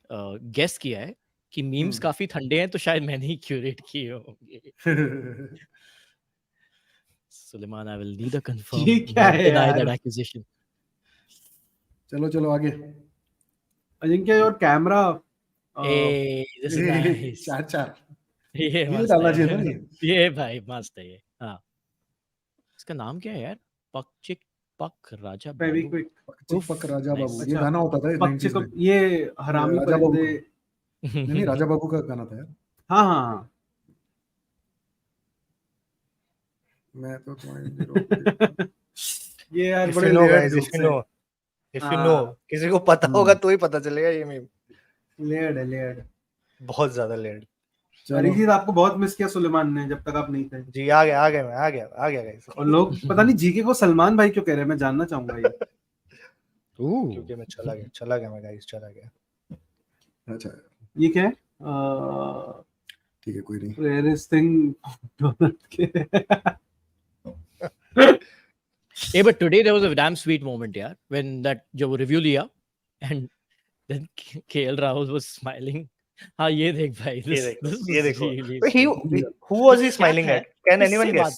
गेस किया है कि मीम्स काफी ठंडे हैं, तो शायद मैंने ही क्यूरेट किए होंगे। Suleman, I will neither confirm nor deny that accusation. चलो आगे। Ajinkya, your camera. Hey, this is nice. चार ये मस्त डालना है। चाहिए था नहीं। ये भाई मस्त है ये। हाँ, इसका नाम क्या है यार? पकचिक पक राजा बाबू। फेविक्विक। पक राजा nice. बाबू, ये गाना होता था पक 90s चिकप, में। ये हरामी राजा बाबू परिंदे। नहीं, राजा बाबू का गाना था यार। हाँ हाँ मैं तो ये यार If बड़े you know layered guys, if jokes you हैं। know, if you know, किसी को पता होगा तो ही पता चलेगा ये मीम। लेयर्ड है लेयर्ड। बहुत ज्यादा लेड। अरिजीत आपको बहुत मिस किया सुलेमान ने जब तक आप नहीं थे। जी आ गया गाइस। और लोग पता नहीं जीके को सलमान भाई क्यों कह रहे हैं, मैं जानना चाहूंगा ये। क्योंकि मैं चला गया मैं गाइस, चला गया। अच्छा ये क्या है? ठीक है, कोई नहीं। Rarest thing Yeah, but today there was a damn sweet moment, yeah, when that जो review लिया and then KL Rahul was smiling. हाँ ये देख भाई, this ये was देखो। really But who was he smiling at? Can anyone guess?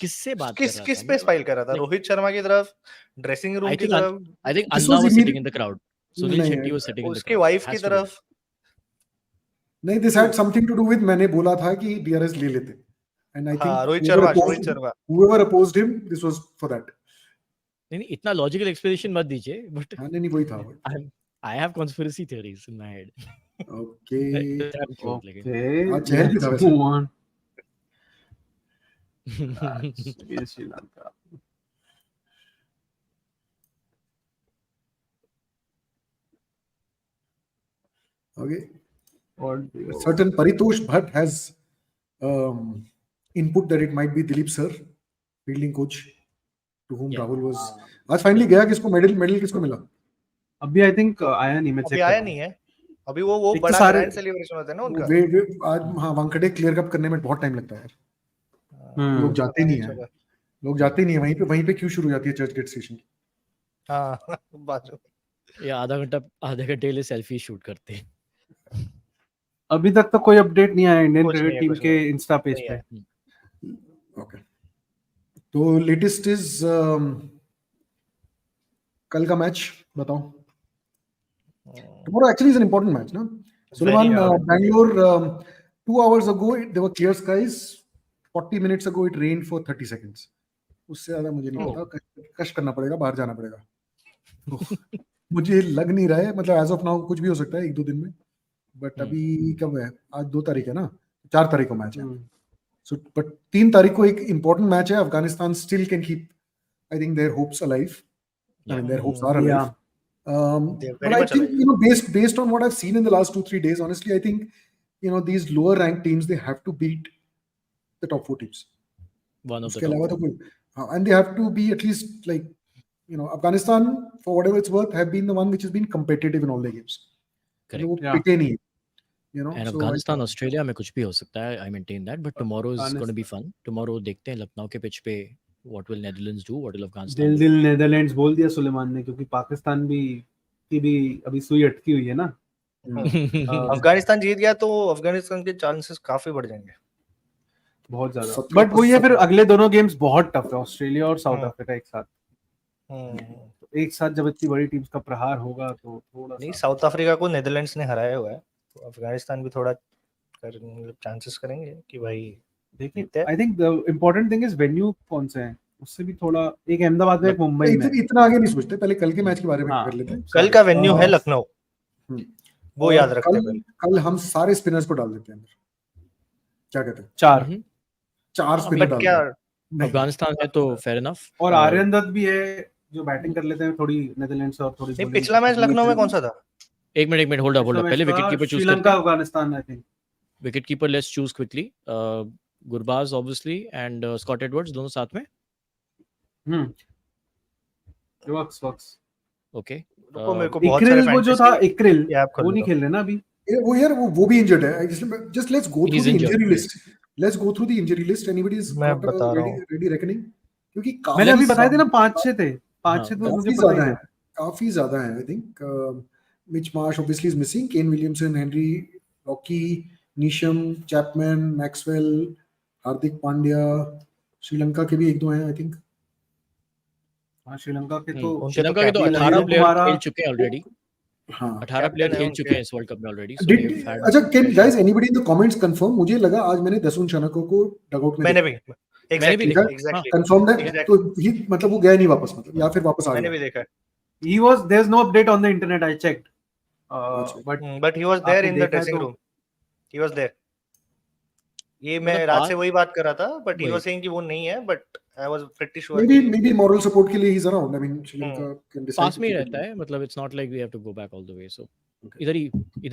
किससे बात कर रहा था? किस पे स्माइल कर रहा था? रोहित शर्मा की तरफ, ड्रेसिंग रूम की तरफ? I think This Anna was was sitting in immediate- the crowd. Sunil नहीं, Shetty was sitting in the उसकी crowd. वाइफ Has की to be. तरफ? नहीं, this had something to do with मैंने बोला था कि DRS ले लेते, and I हाँ, think Rohit whoever Sharma. whoever opposed him, this was for that. नहीं इतना लॉजिकल एक्सप्लेनेशन मत दीजिए, बट हाँ नहीं वही था। I have conspiracy theories in my head. Okay. Okay Chahal भी था वैसे। ये श्रीलंका। Okay. और Certain Paritosh Bhatt has input that it might be Dilip sir, fielding coach, to whom Rahul was. आज फाइनली गया, किसको मेडल किसको मिला? अभी आई थिंक आया नहीं, मैं अभी आया नहीं है। अभी वो एक तो बड़ा सारे- ग्रैंड सेलिब्रेशन होता है ना उनका। आज हाँ वानखेड़े क्लियर कप करने में बहुत टाइम लगता है यार। लोग जाते नहीं है वहीं पे क्यों शुरू हो जाती है चर्च गेट स्टेशन की। हाँ बाजू। या आधे घंटे के लिए सेल्फी शूट करते हैं। अभी तक तो कोई अपडेट नहीं आया इंडियन कुछ नहीं क्रिकेट है, टीम कुछ के नहीं। इंस्टा पेज नहीं पे। है। ओके, तो लेटेस्ट इज कल का मैच बताओ। Tomorrow actually is an important match, no? Suleiman, Bangalore, 2 hours ago there were clear skies. 40 minutes ago it rained for 30 seconds. उससे ज्यादा मुझे नहीं पता, कष्ट करना पड़ेगा, बाहर जाना पड़ेगा। मुझे लग नहीं रहा है, मतलब एज ऑफ नाउ कुछ भी हो सकता है 1-2 दिन में, बट अभी कब है? आज 2 तारीख है ना, 4 तारीख को मैच है। सो बट 3 तारीख को एक इंपॉर्टेंट मैच है। Afghanistan still can keep, I think, their hopes alive. I mean, their hopes are alive. But I think, based on what I've seen in the last 2-3 days, honestly, I think, these lower ranked teams, they have to beat the top 4 teams. One of the उसके top अलावा तो 4. कोई, and they have to be at least like, Afghanistan, for whatever it's worth, have been the one which has been competitive in all their games. Correct. वो पिटे नहीं, And so Afghanistan, Australia में कुछ भी हो सकता है. I maintain that. But tomorrow is going to be fun. Tomorrow देखते हैं लखनऊ के पिच पे what will Netherlands do, what will Afghanistan do. दिल नेदरलैंड्स बोल दिया सुलेमान ने, क्योंकि पाकिस्तान की भी अभी सुई अटकी हुई है ना। अफगानिस्तान जीत गया तो अफगानिस्तान के चांसेस काफी बढ़ जाएंगे, बहुत ज्यादा। बट वो ये फिर अगले दोनों गेम्स बहुत टफ है, ऑस्ट्रेलिया और साउथ अफ्रीका एक साथ। तो एक साथ जब इतनी बड़ी टीम्स का प्रहार होगा तो थोड़ा नहीं, साउथ अफ्रीका को नेदरलैंड्स ने हराया हुआ है, तो अफगानिस्तान भी थोड़ा चांसेस करेंगे कि भाई देखिए। आई think the important thing is venue कौन से हैं, उससे भी थोड़ा, एक अहमदाबाद में, एक मुंबई में। इतना आगे नहीं सोचते, पहले कल के मैच के बारे में कर लेते हैं। कल का वेन्यू है लखनऊ, वो याद रखते हैं। कल हम सारे स्पिनर्स को डाल देते हैं अंदर, क्या कहते हैं? 4 स्पिनर डाल देते हैं। अफगानिस्तान है तो फेयर इनफ। और आर्यन दत्त भी है जो बैटिंग कर लेते हैं थोड़ी नेदरलैंड्स और थोड़ी। नहीं, पिछला मैच लखनऊ में कौन सा था? एक मिनट होल्ड अप पहले विकेट कीपर चूज करते हैं। Sri Lanka Afghanistan, I think. Wicket keeper let's choose quickly. Gurbaz obviously and Scott Edwards, दोनों साथ में। Works okay. मेरे को बहुत सारे वो जो था इक्रिल, वो नहीं खेल रहे ना अभी। वो यार वो भी इंजर्ड है। Just let's go through the injury list. Let's go through the injury list. Anybody is ready reckoning? क्योंकि मैंने अभी बताया था ना 5-6 थे, 5-6 तो मुझे पता है, काफी ज्यादा है। I think Mitch Marsh obviously is missing, Kane Williamson, Henry, Rocky, Neesham, Chapman, Maxwell, Hardik Pandya. Sri Lanka के भी 1-2 हैं आई थिंक। हाँ, श्रीलंका के तो 18 प्लेयर खेल चुके हैं ऑलरेडी। हाँ, 18 प्लेयर खेल चुके हैं इस वर्ल्ड कप में ऑलरेडी। अच्छा, can guys anybody in the comments confirm? मुझे लगा आज मैंने दसुन शनको को डगआउट में, मैंने भी मैंने भी एग्जैक्टली देखा। एग्जैक्टली कंफर्म्ड है, Exactly. तो ही मतलब वो गया नहीं वापस, मतलब या फिर वापस आ मैंने गया। भी देखा है He was, there's no update on the internet, I checked. अच्छा। But ही वाज देयर आपने इन द देखा है ड्रेसिंग तो रूम, ही वाज देयर। ये मतलब मैं रात से वही बात कर रहा था, बट ही वही। वाज सेइंग कि वो नहीं है, but I was pretty sure maybe moral support के लिए he's around. I mean Sri Lanka can decide pass to में ही keep रहता him. है, मतलब it's not like we have to go back all the way, so Okay. इधर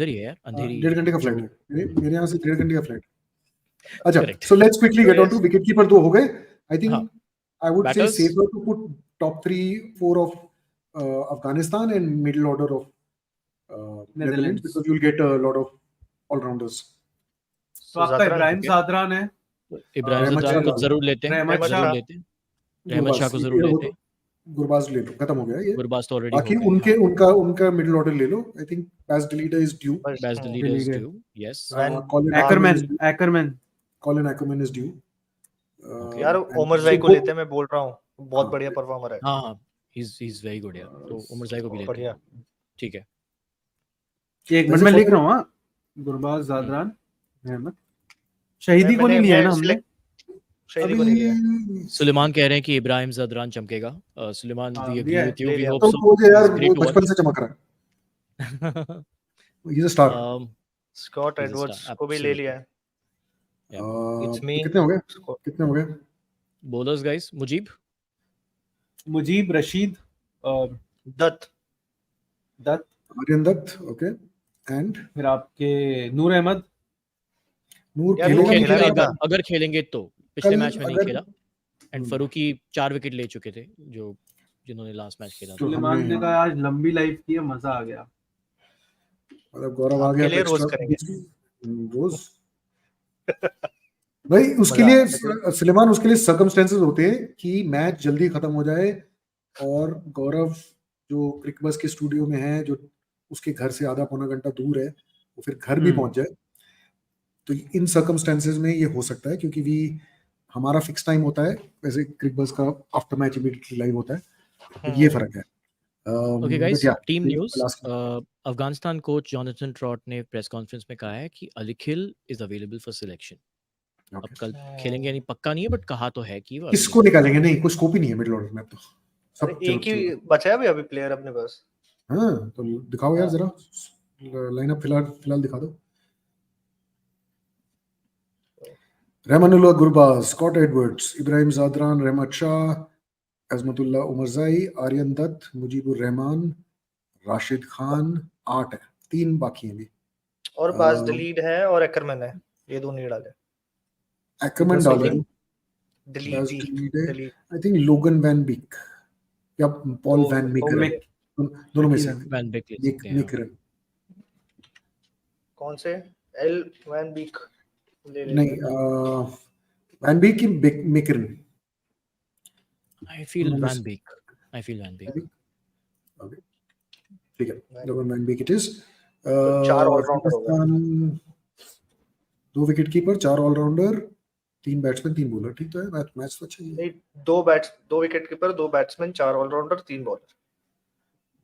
ही है यार, अंधेरी 1.5 घंटे का फ्लाइट है मेरे यहाँ से, 1.5 घंटे का फ्लाइट। अच्छा, Correct. so let's quickly So get on yes. to wicket keeper। 2 हो गए। I think हाँ। I would say Batters? safer to put top 3-4 of Afghanistan and middle order of Netherlands, because you'll get a lot of all-rounders. तो आपका Zadran, Ibrahim okay. Zadran है, इब्राहिम रहमत ज़दान शाह को जरूर लेते हैं, रहमत जरूर शाह, लेते हैं, रहमत शाह को जरूर लेते हैं। गुरबाज ले लो, खत्म हो गया ये। गुरबाज तो ऑलरेडी बाकी हो गए। उनके हाँ। उनका मिडिल ऑर्डर ले लो। I think Baz de Leede is due. Baz de Leede is due, yes. Colin Ackerman Ackerman is due. यार and उमर so जाई को both- लेते हैं, मैं बोल रहा हूँ, बहुत हाँ। बढ़िया परफॉर्मर है। हाँ, he's very good यार, तो उमर जाई को भी लेते बढ़िया। हैं। ठीक है। एक मिनट में लिख रहा हूँ। हाँ, गुरबाज ज़ादरान, रहमत, शहीदी को नहीं लिया है ना हमने? शहीदी को नहीं लिया। सुलेमान कह रहे हैं कि इब्राहिम ज़दरान चमकेगा। सुलेमान, हाँ, we agree लिया है, with you, ले we लिया। hope तो so. मुझे यार He's great वो to बचपन watch. से चमक रहा है। He's a star. Scott He's a Edwards star, को भी ले लिया है। It's me. कितने हो गए? Bowlers guys, Mujeeb, Rashid, Dutt, Aryan Dutt, okay, and फिर आपके नूर अहमद, नूर यार, खेलेगा नूर नहीं खेला खेलेगा? था। अगर खेलेंगे तो पिछले कल मैच में नहीं अगर- खेला, एंड फरूकी 4 विकेट ले चुके थे जिन्होंने लास्ट मैच खेला था। सुलेमान ने कहा आज लंबी लाइफ की है, मजा आ गया। मतलब गौरव आ गया आपके लिए तो रोज extra करेंगे। रोज भाई उसके मजा लिए आएगा। सुलेमान, उसके लिए सर्कमस्टेंसेस होते हैं कि मैच जल्दी खत्म हो जाए, और गौरव जो क्रिकबस के स्टूडियो में है, जो उसके घर से आधा पौना घंटा दूर है, वो फिर घर भी पहुंच जाए। तो इन सर्कमस्टेंसेस में ये हो सकता है, क्योंकि हमारा फिक्स टाइम होता है, वैसे क्रिकबस का आफ्टर मैच इमीडिएटली लाइव होता है, तो ये फर्क है। Okay guys, team please, news. last one. Afghanistan coach Jonathan trout ने प्रेस कॉन्फ्रेंस में कहा है कि अलिखिल इज अवेलेबल फॉर सिलेक्शन। अब Okay. कल खेलेंगे या नहीं पक्का नहीं है, बट कहा तो है कि वो किसको निकालेंगे? नहीं, कोई स्कोप ही नहीं है मिडिल ऑर्डर में अब तो। अरे सब एक ही बचा है अभी प्लेयर अपने पास। हाँ, तो दिखाओ यार हाँ। जरा लाइनअप फिलहाल दिखा दो। Rahmanullah Gurbaz, Scott Edwards, Ibrahim Zadran, Rahmat Shah, Azmatullah Omarzai, Aryan Dutt, Mujibur Rahman, Rashid Khan, 8 है, 3 बाकी हैं भी। और बाज डिलीट है और एक्करमैन है, ये दो नहीं डाले। एक्करमैन डाले, डिलीट आई थिंक लोगन वैन बीक या पॉल वैन मेकर, दोनों में से वैन बेक ले सकते हैं। मेकर कौन से? एल वैन बीक नहीं, वैन बीक की maker. I feel van Beek. Okay, ठीक है, Logan van Beek it is. 4 allrounder हो गए। 2 wicket keeper, 4 allrounder, 3 batsman, 3 bowler. ठीक तो है, मैच तो अच्छा ही है। नहीं, 2 wicket keeper, 2 batsman, 4 allrounder, 3 bowler.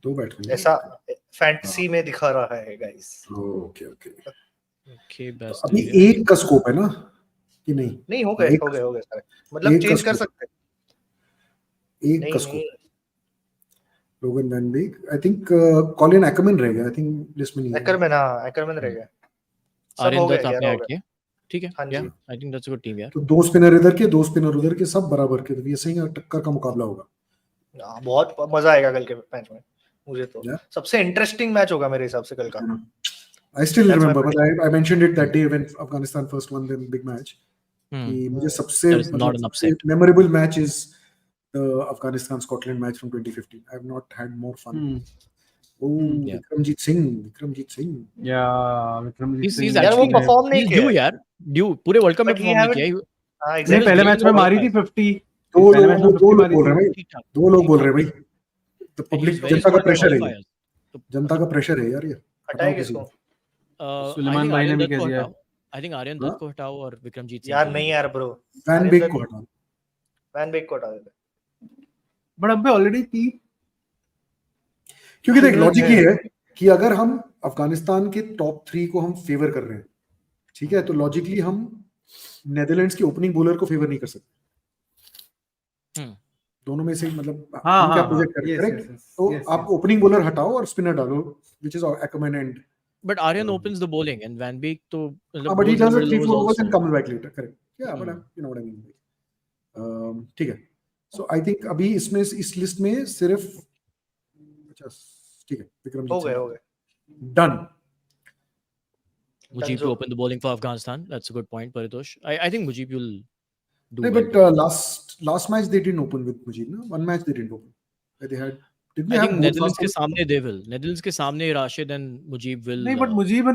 2 batsman ऐसा फैंटेसी में दिखा रहा है गाइस। ओके बस अभी एक का स्कोप है ना कि नहीं? नहीं, हो गए सारे, मतलब चेंज कर सकते हैं। एक का scope. Logan van Beek, I think Colin Ackermann रह गया, आई थिंक लिस्ट में नहीं है। एक्करमैन रह गया। सब हो गया, 11 हो गया। ठीक है, हाँ जी। I think that's a good team यार। तो 2 स्पिनर इधर के, 2 स्पिनर उधर के, सब बराबर के, तो ये सही टक्कर का मुकाबला होगा। बहुत मजा आएगा कल के मैच में। मुझे तो Yeah. सबसे इंटरेस्टिंग मैच होगा मेरे हिसाब से कल का। I still That's remember, my but I mentioned it that day when Afghanistan first won the big match. कि मुझे सबसे memorable match is the Afghanistan-Scotland match from 2015. I have not had more fun. Yeah. Vikramjit Singh. या Vikramjit He's Singh यार वो actually perform नहीं किया यार, due पूरे वर्ल्ड कप में But he परफॉर्म नहीं किया। हाँ, नहीं, पहले मैच में मारी थी 50। दो पहले मैच में लोग 50 बोल मारी रहे हैं भाई, ठीक-ठाक, 2 लोग बोल रहे हैं ठीक-ठाक। भाई। तो पब्लिक, He's very जनता का good प्रेशर है, qualifiers. जनता का प्रेशर है यार ये। हटाए किसको? सुलेमान भाई ने भी कह दिया। आई थिंक आर्यन दत्त को हटाओ और विक्रमजीत सिंह यार को नहीं ले यार ब्रो, वैन बेक को हटाओ। वैन बेक को हटा देते। बट अब ऑलरेडी 3, क्योंकि देख लॉजिक ये है कि अगर हम अफगानिस्तान के टॉप 3 को हम फेवर कर रहे हैं, ठीक है, तो लॉजिकली हम नेदरलैंड्स के ओपनिंग बॉलर को फेवर नहीं कर सकते। दोनों में से मतलब हाँ, हम क्या हाँ, प्रोजेक्ट करें, yes, करेक्ट? yes, yes, तो yes, आप yes. ओपनिंग बॉलर हटाओ और स्पिनर डालो, which is Ackerman and But Aryan opens the bowling and Van Beek तो मतलब but he bowls in the does a middle 3-4 overs overs and also. comes back later, correct? Yeah, but you know what I mean. ठीक है. So I think अभी इसमें इस list में सिर्फ 50, ठीक है, विक्रमजीत हो गए Singh done. Mujib to open the bowling for Afghanistan. That's a good point, Paritosh. I think Mujib will do नहीं, well. but tomorrow. last match they didn't open with Mujib, no? One match they didn't open. They had, didn't they I have think both Netherlands के last सामने they will. Netherlands के सामने Rashid and Mujib will. नहीं, but Mujib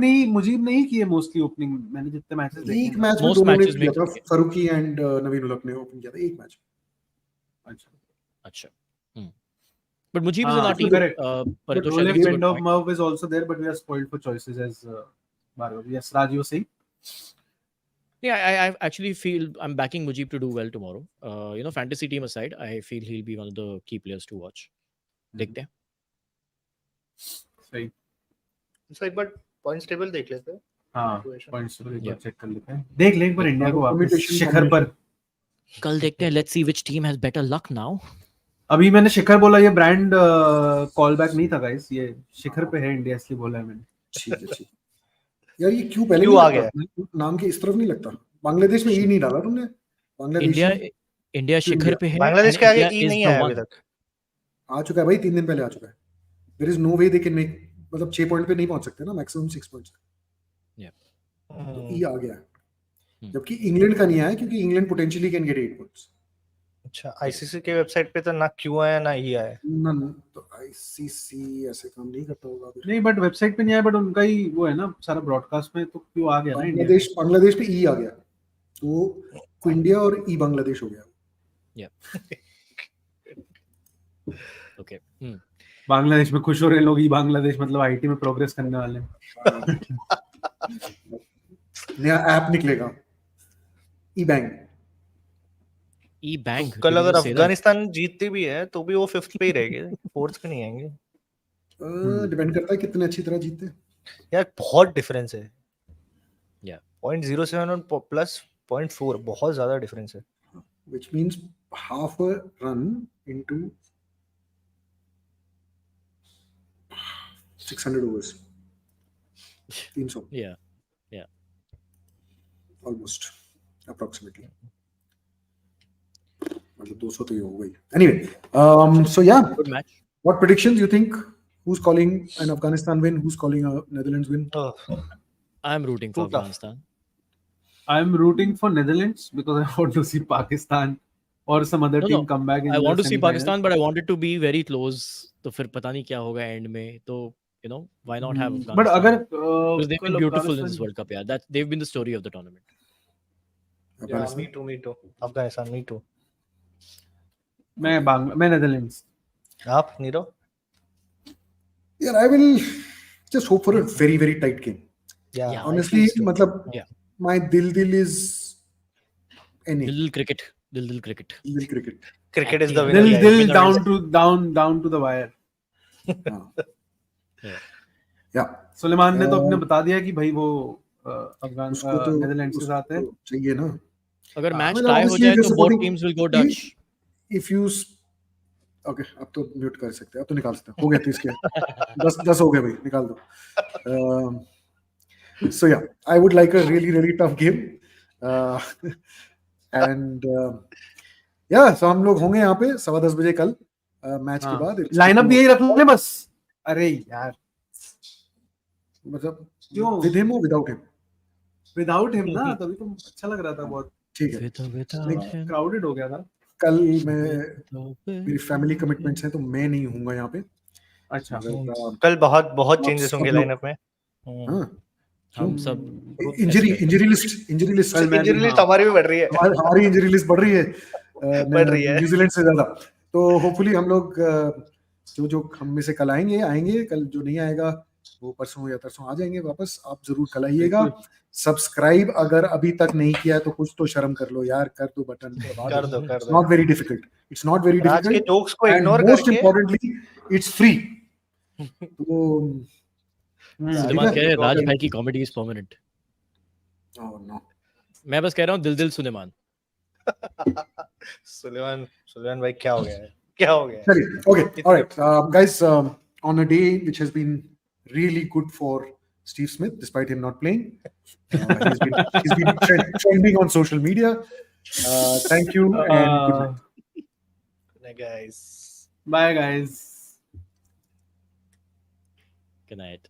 नहीं किए mostly opening. मैंने जितने matches देखे एक हैं. मैच में Most दोनों ने matches में किया था, किए. फरूकी एंड नवीन उल हक ने ओपन किया था एक मैच. अच्छा. But Mujib is in our team. Correct. But Paritosh, I Rolex think it's a good Bend of point. Merv is also there, but we are spoiled for choices as Bhargav. Yes, Raj, you were saying? Yeah, I actually feel I'm backing Mujib to do well tomorrow. Fantasy team aside, I feel he'll be one of the key players to watch. देखते हैं. सही. तो एक बार points table देख लेते हैं. हाँ, points table एक बार Yeah. चेक कर लेते हैं. देख ले एक बार इंडिया को वापस Permutation, शिखर पर. कल देखते हैं. Let's see which team has better luck now. अभी मैंने शिखर बोला, ये ब्रांड कॉल बैक नहीं था गाइस, ये शिखर पे है इंडिया इसलिए बोला है मैंने. ठीक है. यार ये क्यों पहले क्यों नहीं आ लगता? नाम के इस तरफ नहीं लगता. बांग्लादेश में ई नहीं डाला तुमने? बांग्लादेश इंडिया शिखर पे है. बांग्लादेश के आगे ई is नहीं the आया one. अभी तक. आ चुका है भाई, 3 दिन पहले आ चुका है. There is no way they can make, मतलब 6 पॉइंट पे नहीं पहुंच सकते ना, मैक्सिमम 6 पॉइंट्स. तो ई आ गया. जबकि इंग्लैंड का नहीं आया क्योंकि England potentially can get 8 points. अच्छा, आईसीसी के वेबसाइट पे तो ना क्यों आया ना ई आया. ना, तो आईसीसी ऐसे काम नहीं करता होगा. नहीं, बट वेबसाइट पे नहीं आया, बट उनका ही वो है ना सारा ब्रॉडकास्ट में, तो क्यों आ गया ना इंडिया. बांग्लादेश पे ई आ गया, तो इंडिया और ई बांग्लादेश हो गया. Okay. बांग्लादेश में खुश हो रहे लोग. ई बांग्लादेश मतलब आईटी में प्रोग्रेस करने वाले हैं. नया ऐप निकलेगा, ई बैंक. ई बैंक. कल अगर अफगानिस्तान जीतती भी है तो भी वो 5th पे ही रहेंगे, 4th पे नहीं आएंगे. डिपेंड करता है कितने अच्छी तरह जीतते हैं. यार बहुत डिफरेंस है. Yeah. 0.07 और प्लस 0.4 बहुत ज्यादा डिफरेंस है. Which means half a run into 600 overs. 300. Yeah. Almost, approximately. मतलब 200 तो ये हो गई. Anyway, so yeah. Good match. What predictions you think? Who's calling an Afghanistan win? Who's calling a Netherlands win? I'm rooting for Too tough. Afghanistan. I'm rooting for Netherlands because I want to see Pakistan or some other team come back in I the want to see semi-final. Pakistan, but I want it to be very close. तो फिर पता नहीं क्या होगा and में. तो why not have Afghanistan? But अगर because they've been beautiful in this World Cup. Yeah, they've been the story of the tournament. Yeah, me too. Afghanistan, me too. मैं नेदरलैंड्स. आप Nero? Yeah, I will just hope for a very, very tight game. Yeah, honestly, मतलब my dil is any. Dil cricket. Cricket is the winner. Dil down to the wire. Yeah. Suleman ने तो अपने बता दिया कि भाई वो अफगान नेदरलैंड्स के साथ है. चाहिए ना. अगर मैच टाई हो जाए तो both teams will go Dutch. If you okay, अब तो म्यूट कर सकते हैं, अब तो निकाल सकते हैं. हो गया 30 के 10 हो गए भाई, निकाल दो. So yeah, I would like a really, really tough game. And yeah, so हम लोग होंगे यहाँ पे 10:15 बजे कल मैच के बाद. लाइनअप भी यही रख लें बस. अरे यार, मतलब क्यों with him or without him? Without him ना, तभी तो अच्छा लग रहा था बहुत. ठीक है. क्राउडेड हो गया था. कल मेरी फैमिली कमिटमेंट्स हैं तो मैं नहीं हूँगा यहाँ पे. अच्छा. कल बहुत चेंजेस होंगे लाइनअप में. हाँ, हम सब इंजरी लिस्ट हमारी भी बढ़ रही है. हमारी इंजरी लिस्ट बढ़ रही है न्यूजीलैंड से ज्यादा. तो होपफुली हम लोग जो हम में से कल आएंगे, कल जो नहीं आएगा वो परसों या तरसों आ जाएंगे वापस. आप जरूर कल आइएगा. सब्सक्राइब अगर अभी तक नहीं किया है तो कुछ तो शर्म कर लो यार, कर दो बटन. कर दो. It's not very difficult. आज के जोक्स को And इग्नोर most करके importantly, it's free. तो सुलेमान कह रहे हैं राज भाई की comedy is permanent. Oh no. मैं बस कह रहा हूँ दिल सुलेमान. सुलेमान भाई क्या हो गया है? क्या हो गया है? Sorry. Okay, all right, guys. On a day which has been really good for Steve Smith, despite him not playing, he's been trending on social media. Thank you and good night. Guys. Bye, guys. Good night.